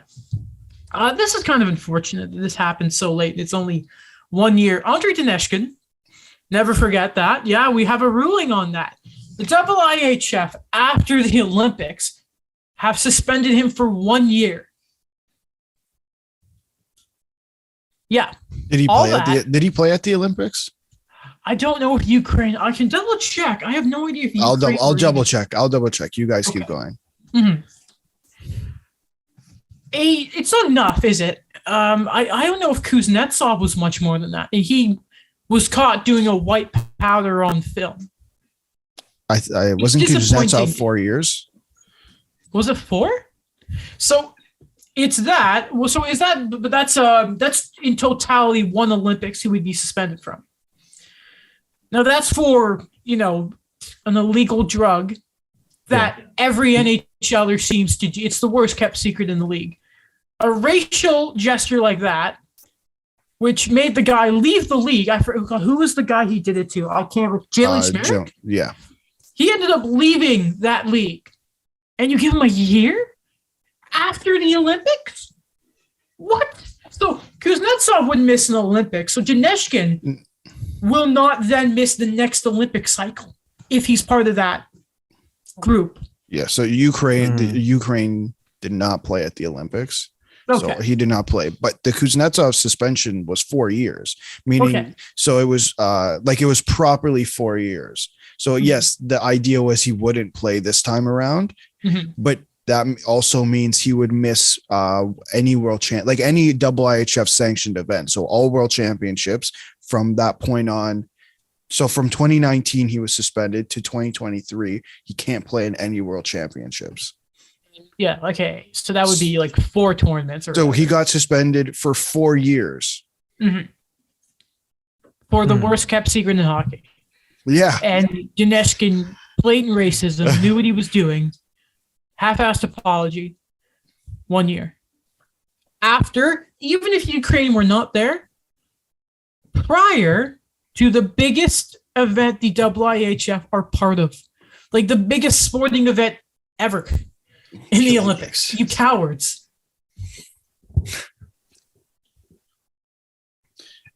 This is kind of unfortunate that this happened so late. It's only 1 year. Andrei Daneshkin, never forget that. Yeah, we have a ruling on that. The IIHF, after the Olympics, have suspended him for 1 year. Yeah. Did he play at the Olympics? I don't know if Ukraine. I can double check. I have no idea if Ukraine. I'll double check. You guys keep going. Mm-hmm. It's not enough, is it? I don't know if Kuznetsov was much more than that. He was caught doing a white powder on film. I wasn't Kuznetsov 4 years. Was it 4? So it's that. Well, so is that? But that's in totality 1 Olympics he would be suspended from. Now that's for an illegal drug that every NHLer seems to do. It's the worst kept secret in the league. A racial gesture like that, which made the guy leave the league. I forgot who was the guy he did it to. I can't remember. Jalen Smith? Yeah. He ended up leaving that league. And you give him a year after the Olympics? What? So Kuznetsov would miss an Olympics. So Janeshkin will not then miss the next Olympic cycle if he's part of that group. Yeah. So Ukraine did not play at the Olympics. Okay. So he did not play. But the Kuznetsov suspension was 4 years, meaning so it was it was properly 4 years. So yes, the idea was he wouldn't play this time around, but that also means he would miss any any IIHF sanctioned event. So all world championships from that point on. So from 2019, he was suspended to 2023. He can't play in any world championships. Yeah. Okay. So that would be like 4 tournaments. So he got suspended for 4 years. For the worst kept secret in hockey. Yeah. And Janeshkin, blatant racism, knew what he was doing. Half-assed apology. 1 year. After, even if Ukraine were not there, prior to the biggest event the IIHF are part of, like the biggest sporting event ever in the Olympics. You cowards.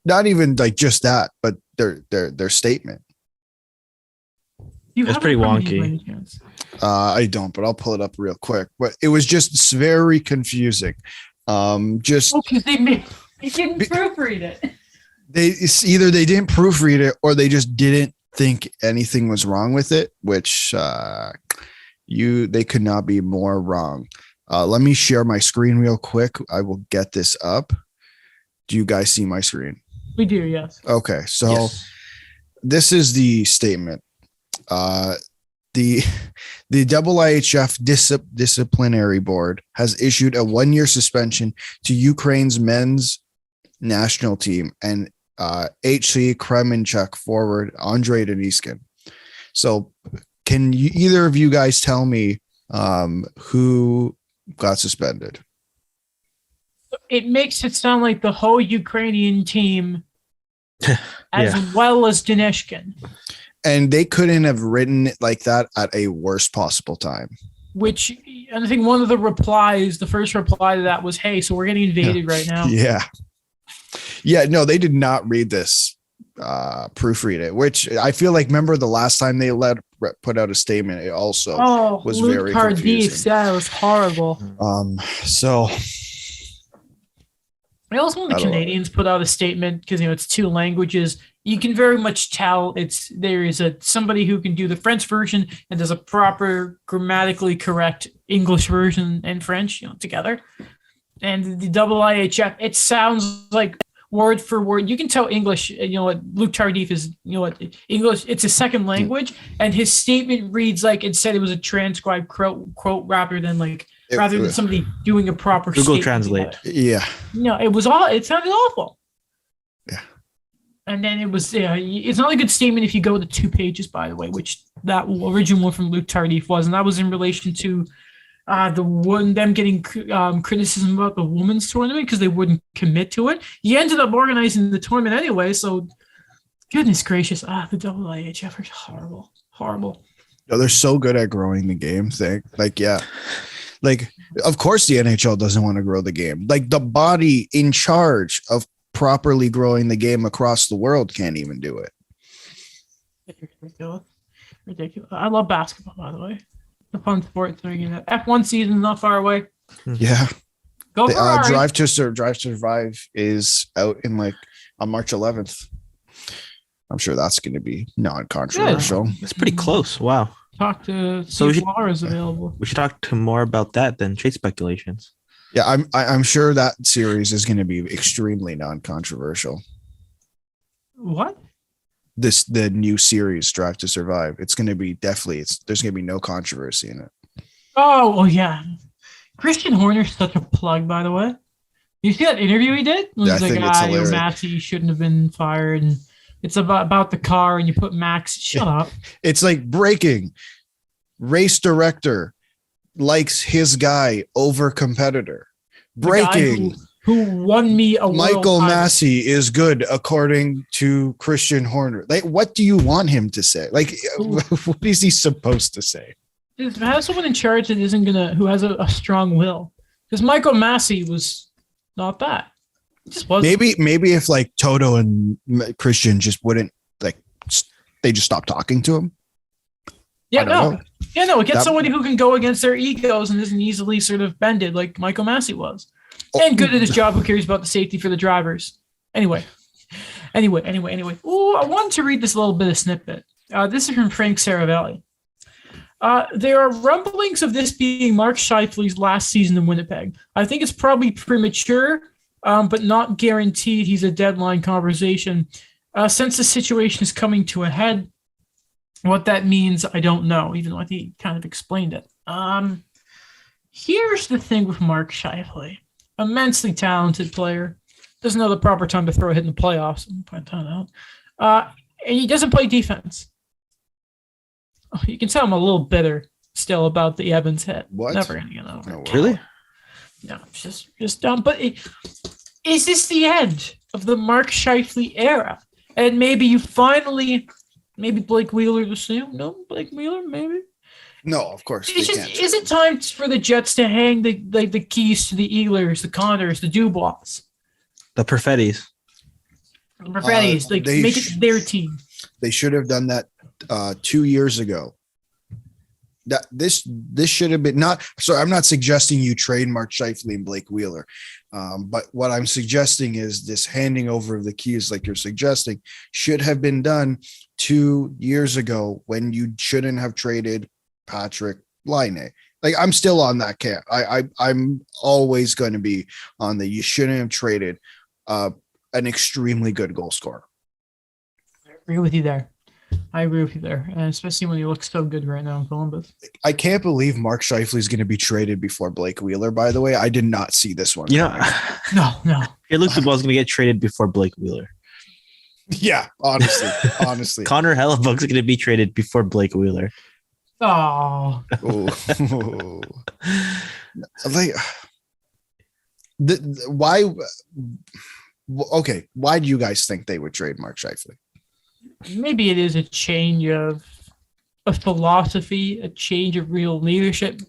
Not even like just that, but their statement. You It's have pretty it from me wonky. by any chance? I don't, but I'll pull it up real quick. But it was just very confusing. Because they didn't proofread it. Either they didn't proofread it or they just didn't think anything was wrong with it, which they could not be more wrong. Let me share my screen real quick. I will get this up. Do you guys see my screen? We do, yes. Okay, so this is the statement. The IIHF disciplinary board has issued a 1-year suspension to Ukraine's men's national team and HC Kremenchuk forward Andrei Deniskin. So can you either of you guys tell me who got suspended? It makes it sound like the whole Ukrainian team as well as Daneshkin. And they couldn't have written it like that at a worst possible time. Which, and I think one of the replies, the first reply to that was, hey, so we're getting invaded right now. Yeah, no, they did not read this, proofread it, which I feel like, remember the last time they put out a statement, it also was Luke very Tardif, confusing. yeah, it was horrible. So I also when the Canadians put out a statement because it's 2 languages. You can very much tell there is somebody who can do the French version and does a proper grammatically correct English version and French, together. And the IIHF, it sounds like word for word. You can tell English. What Luke Tardif is. English. It's a second language, and his statement reads like it said it was a transcribed quote rather than somebody doing a proper Google statement Translate. together. Yeah. No, it sounded awful. Yeah. And then it was, it's not a good statement if you go to 2 pages, by the way, which that original one from Luke Tardif was. And that was in relation to them getting criticism about the women's tournament because they wouldn't commit to it. He ended up organizing the tournament anyway. So goodness gracious. The IIHF are horrible. Horrible. No, they're so good at growing the game thing. Of course the NHL doesn't want to grow the game. Like the body in charge of properly growing the game across the world can't even do it. Ridiculous. I love basketball, by the way. The fun sport. So F1 season is not far away. Yeah. Go Ferrari. Drive to Survive is out in on March 11th. I'm sure that's going to be non-controversial. It's pretty close. Wow. Talk to So see if Laura is available. We should talk to more about that than trade speculations. Yeah, I'm sure that series is going to be extremely non-controversial. What? The new series, Drive to Survive. It's going to be there's going to be no controversy in it. Oh, well, yeah. Christian Horner's such a plug, by the way. You see that interview he did? It was I think it's hilarious. Maxey shouldn't have been fired, and it's about the car, and you put Max. Shut up. It's like breaking. race director likes his guy over competitor. The guy Breaking. who won me a Michael world title. Massey is good according to Christian Horner. Like, what do you want him to say? Like, what is he supposed to say? Just have someone in charge that who has a strong will. Because Michael Massey was not that. It just wasn't. Maybe if like Toto and Christian just wouldn't they just stopped talking to him. Yeah, know. Get somebody who can go against their egos and isn't easily sort of bended like Michael Massey was. And good at his job, who cares about the safety for the drivers. Anyway. Ooh, I wanted to read this little bit of snippet. This is from Frank Saravelli. There are rumblings of this being Mark Scheifele's last season in Winnipeg. I think it's probably premature, but not guaranteed he's a deadline conversation. Since the situation is coming to a head, what that means, I don't know, even though I think he kind of explained it. Here's the thing with Mark Scheifele. Immensely talented player. Doesn't know the proper time to throw a hit in the playoffs. Point that out. And he doesn't play defense. Oh, you can tell I'm a little bitter still about the Evans hit. What? Never going to get over it. Really? No, it's just dumb. But is this the end of the Mark Scheifele era? And maybe you finally, maybe Blake Wheeler the same? No, Blake Wheeler, maybe? No, of course. Is it time for the Jets to hang the keys to the Eaglers, the Connors, the Dubois? The Perfettis. The Perfettis, make it their team. They should have done that 2 years ago. That this should have been not. So I'm not suggesting you trade Mark Scheifele and Blake Wheeler, but what I'm suggesting is this handing over of the keys, like you're suggesting, should have been done 2 years ago when you shouldn't have traded Patrick Laine. Like, I'm still on that camp. I'm always going to be on the you shouldn't have traded an extremely good goal scorer. I agree with you there. And especially when he looks so good right now in Columbus. I can't believe Mark Scheifele is going to be traded before Blake Wheeler, by the way. I did not see this one. No. Pierre-Luc Dubois is going to get traded before Blake Wheeler. Yeah, honestly. Connor Hellebuck's going to be traded before Blake Wheeler. Oh. Like, why? Okay, why do you guys think they would trade Mark Scheifele? Maybe it is a change of philosophy, a change of real leadership.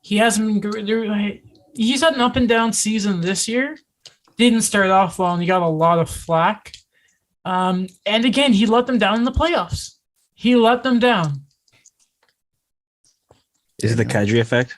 He hasn't been. He's had an up and down season this year. Didn't start off well, and he got a lot of flack. And again, he let them down in the playoffs. He let them down. Is it the Kadri effect?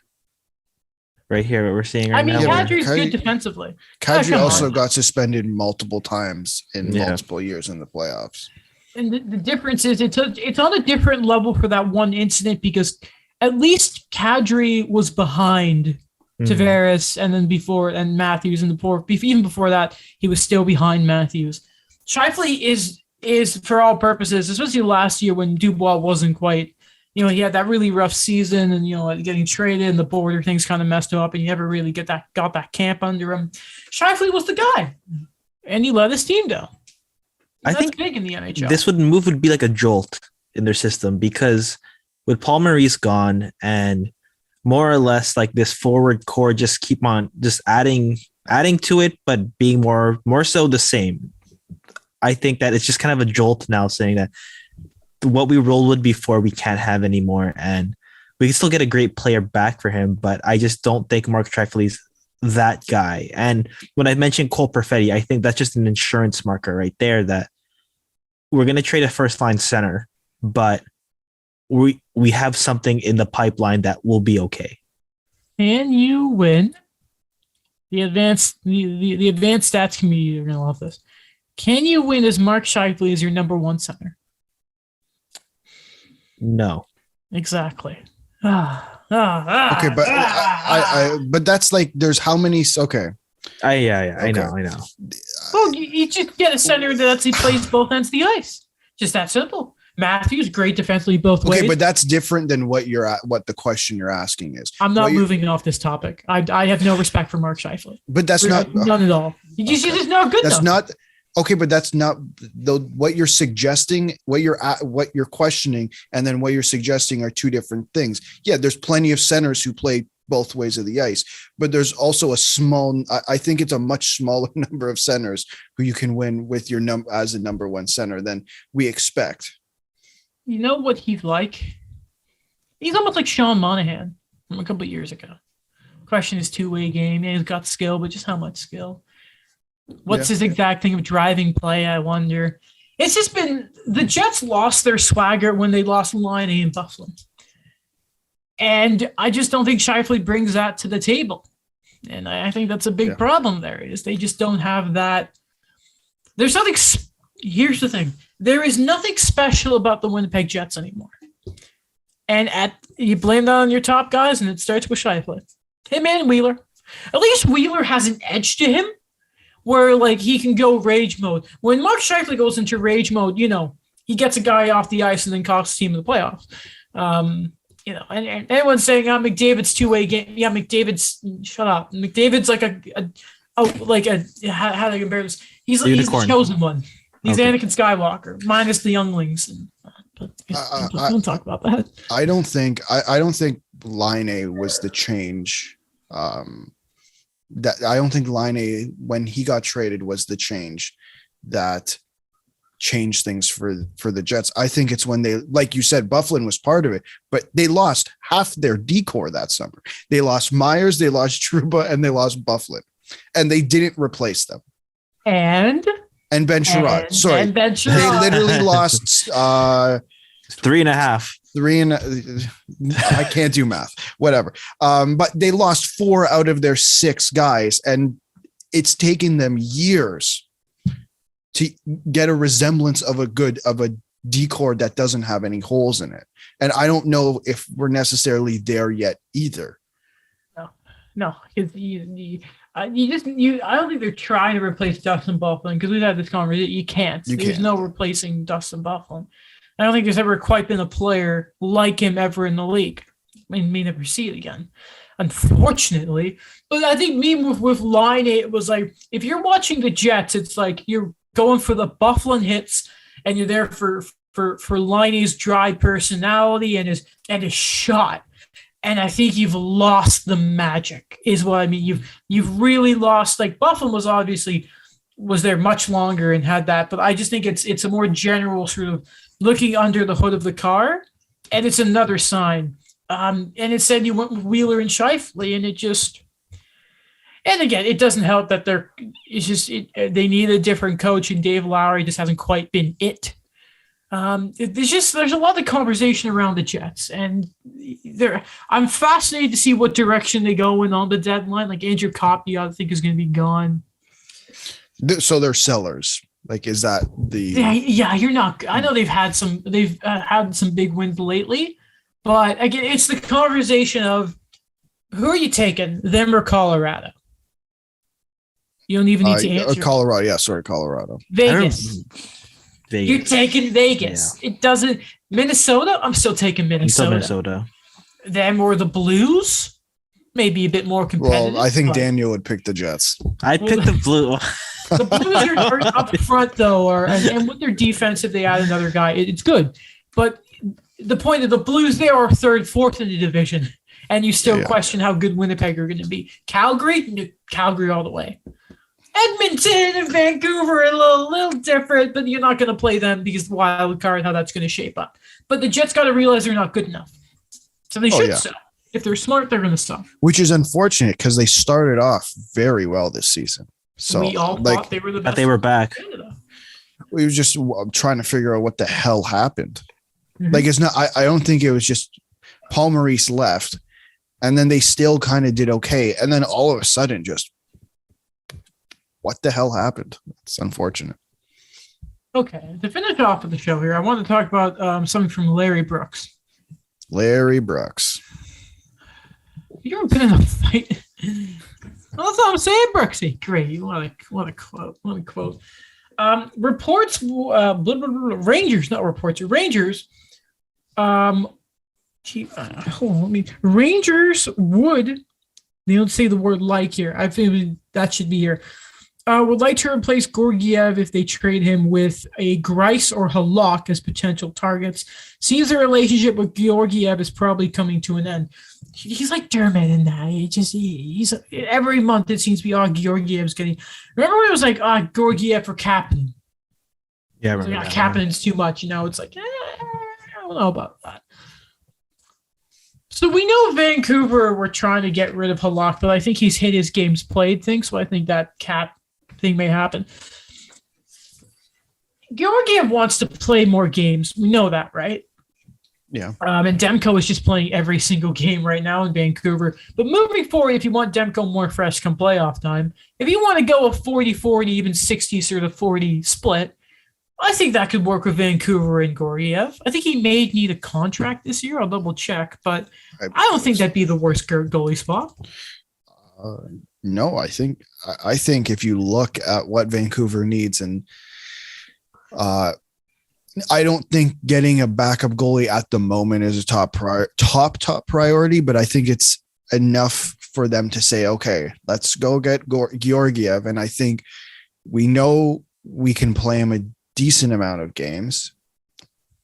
Right here, what we're seeing right now. Kadri's good defensively. Kadri also got suspended multiple times in multiple years in the playoffs. And the difference is it's on a different level for that one incident because at least Kadri was behind Tavares and then and Matthews even before that, he was still behind Matthews. Scheifele is for all purposes, especially last year when Dubois wasn't quite, he had that really rough season and, getting traded and the border things kind of messed him up and you never really got that camp under him. Scheifele was the guy and he let his team down. I think big in the NHL. This would be like a jolt in their system because with Paul Maurice gone and more or less like this forward core just keep on just adding to it, but being more so the same. I think that it's just kind of a jolt now saying that what we rolled with before we can't have anymore, and we can still get a great player back for him, but I just don't think Mark Scheifele's that guy. And when I mentioned Cole Perfetti, I think that's just an insurance marker right there that we're going to trade a first line center, but we have something in the pipeline that will be okay. Can you win? The advanced stats community are going to love this. Can you win as Mark Scheifele as your number one center? No. Exactly. Okay, but that's like there's how many? Okay. I know. Well, you just get a center that actually plays both ends of the ice. Just that simple. Matthews, great defensively both ways. Okay, but that's different than what the question you're asking is. I'm not moving off this topic. I have no respect for Mark Scheifele. But that's not none at all. He's just not good enough. Okay, but that's not what you're suggesting, what you're questioning, and then what you're suggesting are two different things. Yeah, there's plenty of centers who play both ways of the ice, but there's also I think it's a much smaller number of centers who you can win with your as a number one center than we expect. You know what he's like? He's almost like Sean Monahan from a couple of years ago. Question his two-way game. Yeah, he's got skill, but just how much skill? What's his exact thing of driving play, I wonder? It's just been the Jets lost their swagger when they lost Line A and Buffalo. And I just don't think Scheifele brings that to the table. And I think that's a big problem there is they just don't have that. There's nothing. Here's the thing. There is nothing special about the Winnipeg Jets anymore. And you blame that on your top guys, and it starts with Scheifele. Him and Wheeler. At least Wheeler has an edge to him where like he can go rage mode. When Mark Scheifele goes into rage mode, he gets a guy off the ice and then costs the team in the playoffs. And everyone's saying, McDavid's two-way game. Yeah, shut up. McDavid's like how do I compare this? He's the chosen one. He's Anakin Skywalker, minus the younglings. Don't talk about that. I don't think Line A was the change. I don't think Line A, when he got traded, was the change that changed things for the Jets. I think it's when they, like you said, Bufflin was part of it, but they lost half their decor that summer. They lost Myers, they lost Trouba, and they lost Bufflin, and they didn't replace them. And Ben Chiarot. Sorry, and Ben Chiarot. They literally lost 3.5. I can't do math. Whatever. But they lost 4 out of their 6 guys, and it's taken them years to get a resemblance of a decor that doesn't have any holes in it. And I don't know if we're necessarily there yet either. No, I don't think they're trying to replace Dustin Bufflin because we've had this conversation. You can't. There's no replacing Dustin Bufflin. I don't think there's ever quite been a player like him ever in the league. I may never see it again, unfortunately. But I think with Line A, it was like, if you're watching the Jets, it's like you're going for the Bufflin hits and you're there for Line A's dry personality and his shot. And I think you've lost the magic, is what I mean. You've really lost. Like Bufflin was there much longer and had that, but I just think it's a more general sort of looking under the hood of the car, and it's another sign. And it said you went with Wheeler and Scheifele, and and again, it doesn't help that they need a different coach, and Dave Lowry just hasn't quite been it. There's a lot of conversation around the Jets, and I'm fascinated to see what direction they go in on the deadline. Like Andrew Coppy, I think is going to be gone. So they're sellers. Like, is that the? Yeah, you're not. I know they've had some big wins lately, but again, it's the conversation of who are you taking, them or Colorado? You don't even need to answer. Colorado, yeah, sorry, Colorado. Vegas. You're taking Vegas. Yeah. It doesn't. Minnesota. I'm still taking Minnesota. Them or the Blues. Maybe a bit more competitive. Well, I think Daniel would pick the Jets. I'd pick the Blue. The Blues are up front, though, and with their defense, if they add another guy, it's good. But the point of the Blues, they are 3rd, 4th in the division, and you still question how good Winnipeg are going to be. Calgary all the way. Edmonton and Vancouver are a little different, but you're not going to play them because the wild card, how that's going to shape up. But the Jets got to realize they're not good enough. So they should sell. If they're smart, they're going to sell. Which is unfortunate because they started off very well this season. So we all thought they were the best. That they were back. We were just trying to figure out what the hell happened. Mm-hmm. Like, it's not, I don't think it was just Paul Maurice left and then they still kind of did okay. And then all of a sudden, just what the hell happened? It's unfortunate. Okay. To finish off with the show here, I want to talk about something from Larry Brooks. Larry Brooks. You ever been in a fight? That's what I'm saying, Brooksy. Great. What a quote. What a quote. Reports, Rangers, not reports, Rangers. Rangers would, they don't say the word like here. I think that should be here. Would like to replace Georgiev if they trade him with a Grice or Halak as potential targets. Seems the relationship with Georgiev is probably coming to an end. He's like Dermot in that. He's every month it seems to be Georgiev's getting. Remember when it was like Georgiev for Kapanen? Yeah, I Like, remember that. Kapanen's too much. It's like I don't know about that. So we know Vancouver were trying to get rid of Halak, but I think he's hit his games played thing. So I think that cap thing may happen. Georgiev wants to play more games. We know that, right? Yeah. And Demko is just playing every single game right now in Vancouver. But moving forward, if you want Demko more fresh come playoff time, if you want to go a 40-40, even 60 sort of 40 split, I think that could work with Vancouver and Georgiev. I think he may need a contract this year. I'll double check, but I don't think that'd be the worst goalie spot. No, I think if you look at what Vancouver needs, and I don't think getting a backup goalie at the moment is a top priority, but I think it's enough for them to say, okay, let's go get Georgiev. And I think we know we can play him a decent amount of games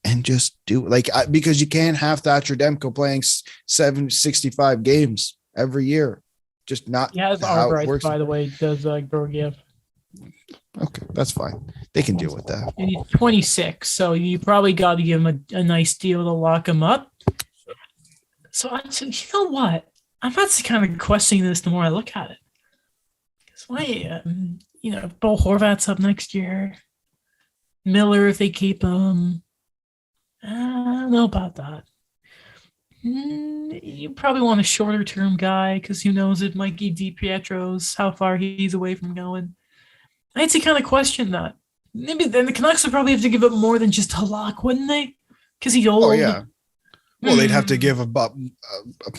and just do because you can't have Thatcher Demko playing 65 games every year. Just not. Yeah, it's how it Albright, works. by the way, does Georgiev. Okay, that's fine. They can deal with that. And he's 26, so you probably got to give him a nice deal to lock him up. So you know what? I'm not kind of questioning this the more I look at it. Because why, Bo Horvat's up next year. Miller, if they keep him. I don't know about that. You probably want a shorter term guy because who knows if Mikey DiPietro's how far he's away from going. I'd say kind of question that. Maybe then the Canucks would probably have to give up more than just Halak, wouldn't they? Because he's old. Oh yeah. Well, they'd have to give up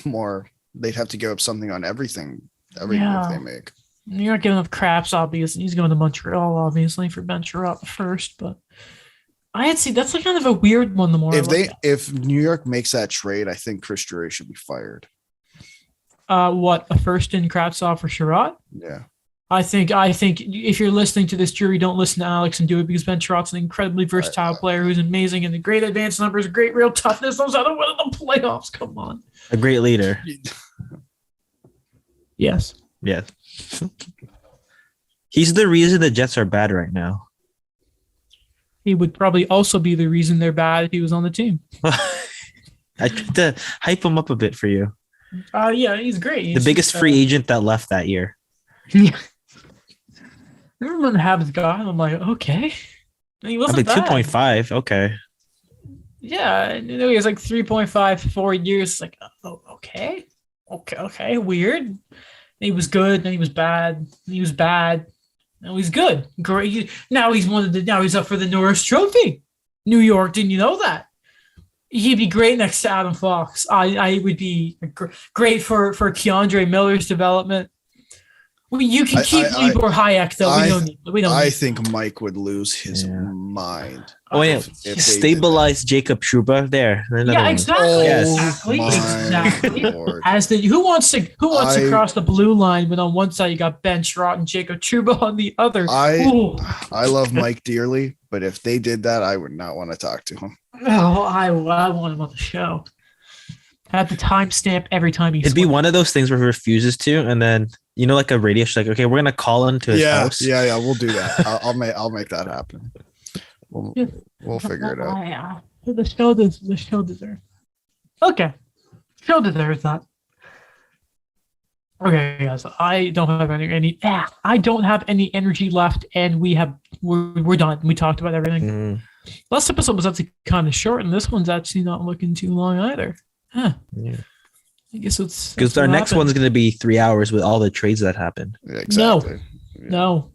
more. They'd have to give up something on everything move they make. You're not giving up Craps, obviously. He's going to Montreal, obviously, for Ben Chiarot first, but I'd say that's like kind of a weird one. The more if New York makes that trade, I think Chris Drury should be fired. What, a first in Kravtsov for Chiarot? Yeah. I think if you're listening to this, Drury, don't listen to Alex and do it because Ben Chiarot's an incredibly versatile player who's amazing and the great advanced numbers, great real toughness, knows how to win in the playoffs. Come on. A great leader. Yes. Yes. He's the reason the Jets are bad right now. He would probably also be the reason they're bad if he was on the team. I tried to hype him up a bit for you. Yeah, he's great. He's the biggest free agent that left that year. Yeah. I remember when the Habs got him, I'm like, okay. And he wasn't bad. 2.5. Okay. Yeah, he was like 3.5 4 years. It's like, oh, okay. Weird. He was good, then he was bad. He was bad. Now he's good. Great. Now he's up for the Norris Trophy. New York, didn't you know that? He'd be great next to Adam Fox. I would be great for Keandre Miller's development. You can keep Libor Hayek though. We don't. I think Mike would lose his mind. Oh yeah, stabilize Jacob Trouba there. Yeah, exactly. Exactly. As who wants to cross the blue line when on one side you got Ben Chiarot and Jacob Trouba on the other? I love Mike dearly, but if they did that, I would not want to talk to him. Oh, I want him on the show. Have the timestamp every time he. It'd be one of those things where he refuses to, and then like a radio show, like, okay, we're gonna call him to his house. Yeah, we'll do that. I'll make that happen. We'll figure it out. Yeah, the show deserves. Okay, show deserves that. Okay, guys, I don't have any energy left, and we're done. We talked about everything. Mm. Last episode was actually kind of short, and this one's actually not looking too long either. Huh. Yeah. I guess it's because our next one's going to be 3 hours with all the trades that happened. Yeah, exactly. No,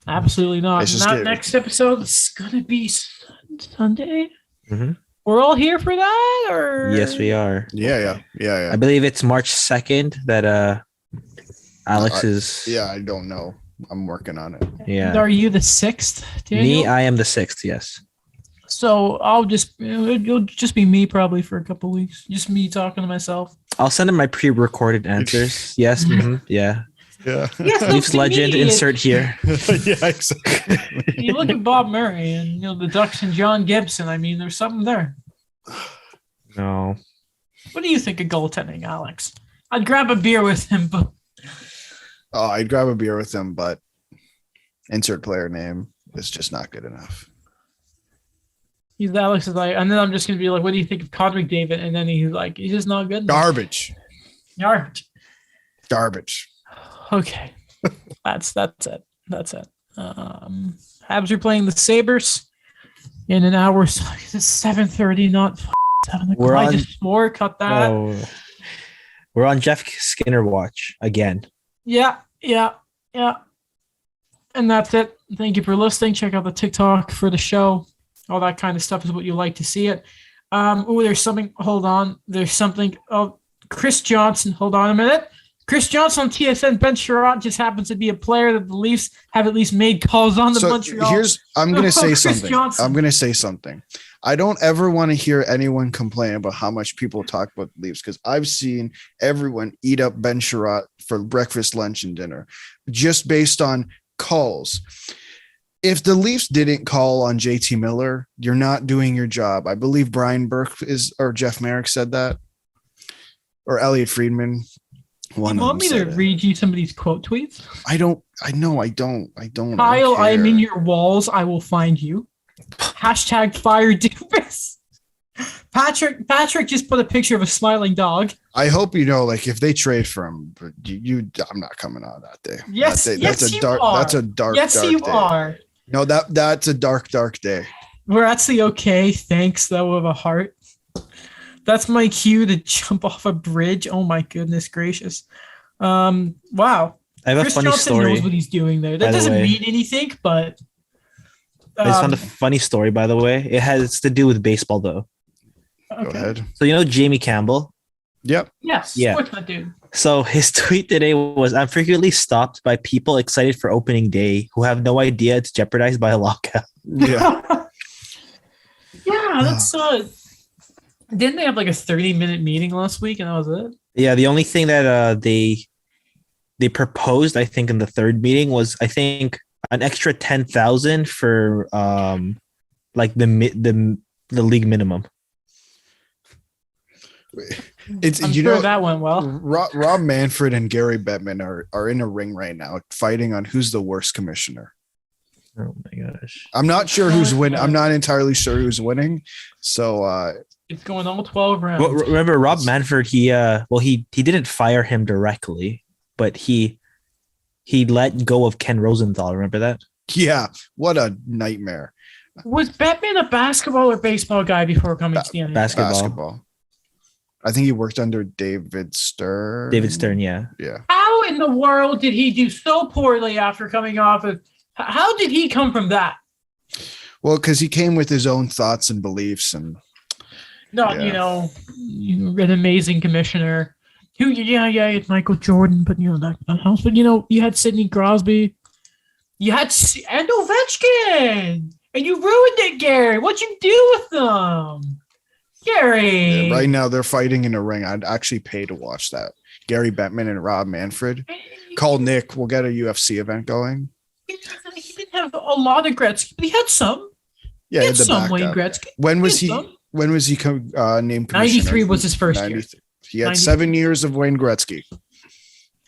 absolutely not. That next episode is going to be Sunday. Mm-hmm. We're all here for that, or yes, we are. Yeah. I believe it's March 2nd that Alex is. Yeah, I don't know. I'm working on it. Yeah. Are you the 6th? Daniel? Me, I am the 6th. Yes. So it'll just be me probably for a couple weeks. Just me talking to myself. I'll send him my pre-recorded answers. Yes. Mm-hmm, yeah. Yeah. Yes, Leafs to legend me, insert here. Yeah, exactly. you look at Bob Murray and the Ducks and John Gibson. I mean, there's something there. No. What do you think of goaltending, Alex? I'd grab a beer with him, but Oh, I'd grab a beer with him, but insert player name is just not good enough. Alex is like, and then I'm just gonna be like, what do you think of Connor McDavid? And then he's like, he's just not good enough. Garbage. Okay, that's it. That's it. Habs are playing the Sabres in an hour. So it's 7:30, not 7 o'clock. I just swore. Cut that. Oh. We're on Jeff Skinner watch again. Yeah. And that's it. Thank you for listening. Check out the TikTok for the show. All that kind of stuff is what you like to see it. There's something. Hold on. There's something. Oh, Chris Johnson. Hold on a minute. Chris Johnson on TSN. Ben Chiarot just happens to be a player that the Leafs have at least made calls on the Montreal. I'm going to say Chris something. Johnson. I'm going to say something. I don't ever want to hear anyone complain about how much people talk about the Leafs because I've seen everyone eat up Ben Chiarot for breakfast, lunch, and dinner just based on calls. If the Leafs didn't call on JT Miller, you're not doing your job. I believe Brian Burke or Jeff Merrick said that, or Elliot Friedman. You want me to read you some of these quote tweets? I don't. Kyle, I am in your walls. I will find you. Hashtag fire Dubas. Patrick just put a picture of a smiling dog. I hope like if they trade for him, I'm not coming on that day. Yes, that day, yes, that's a dark. are. That's a dark. Yes, dark you day. are. No, that's a dark day. We're actually okay. Thanks, though, of a heart. That's my cue to jump off a bridge. Oh my goodness gracious! Wow. I have Chris a funny Johnson story. knows what he's doing there. That doesn't mean anything, but I just found a funny story, by the way. It has to do with baseball, though. Okay. Go ahead. So Jamie Campbell? Yep. Yes. Yeah. What's that dude? So his tweet today was, "I'm frequently stopped by people excited for opening day who have no idea it's jeopardized by a lockout." Yeah. Yeah, that's didn't they have like a 30-minute meeting last week and that was it? Yeah, the only thing that they proposed, I think, in the third meeting was, I think, an extra 10,000 for like the league minimum. It's I'm sure that went well. Rob Manfred and Gary Bettman are in a ring right now, fighting on who's the worst commissioner. Oh my gosh! I'm not sure who's winning. I'm not entirely sure who's winning. So it's going all 12 rounds. Well, remember Rob Manfred? He didn't fire him directly, but he let go of Ken Rosenthal. Remember that? Yeah, what a nightmare. Was Bettman a basketball or baseball guy before coming to the NBA? Basketball. I think he worked under David Stern. Yeah. How in the world did he do so poorly after coming off of? How did he come from that? Well, because he came with his own thoughts and beliefs, and you're an amazing commissioner. It's Michael Jordan, but that helps. But you had Sidney Crosby, you had and Ovechkin, and you ruined it, Gary. What'd you do with them, Gary? Yeah, right now they're fighting in a ring. I'd actually pay to watch that. Gary Bettman and Rob Manfred. Call Nick. We'll get a UFC event going. He didn't have a lot of Gretzky, but he had some. Yeah, he had some Wayne Gretzky. When was he named commissioner? 93 was his first year. He had 7 years of Wayne Gretzky.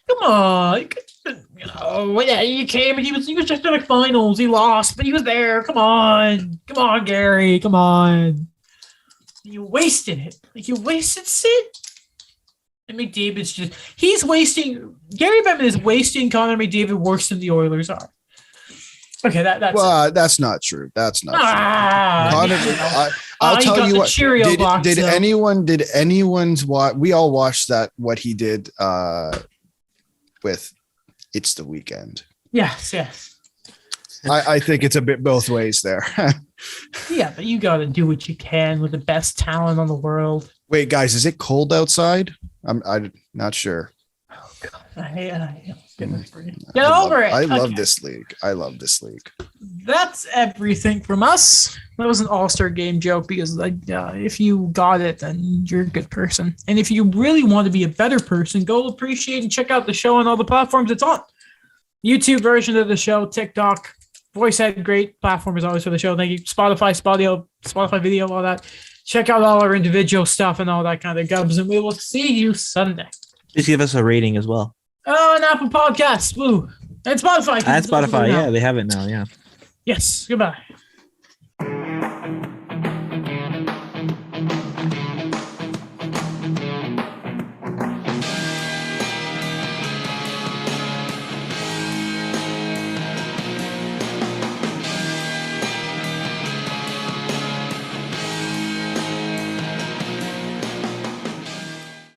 Come on. He came and he was just in the finals. He lost, but he was there. Come on, Gary. Come on. You wasted it. You wasted Sid. And McDavid's he's wasting. Gary Bettman is wasting Connor McDavid worse than the Oilers are. Okay, that's not true. That's not true. Connor, I'll tell you what. Did anyone's watch? We all watched what he did with It's the Weekend. Yes. I think it's a bit both ways there. Yeah, but you got to do what you can with the best talent on the world. Wait, guys, is it cold outside? I'm not sure. Get over it. I love Okay. this league. I love this league. That's everything from us. That was an all-star game joke because if you got it, then you're a good person. And if you really want to be a better person, go appreciate and check out the show on all the platforms it's on. YouTube version of the show, TikTok, Voice had great platform as always for the show. Thank you. Spotify video, all that. Check out all our individual stuff and all that kind of gubs, and we will see you Sunday. Just give us a rating as well. Oh, and Apple Podcasts. Woo. And Spotify. And Spotify, yeah, they have it now, yeah. Yes. Goodbye.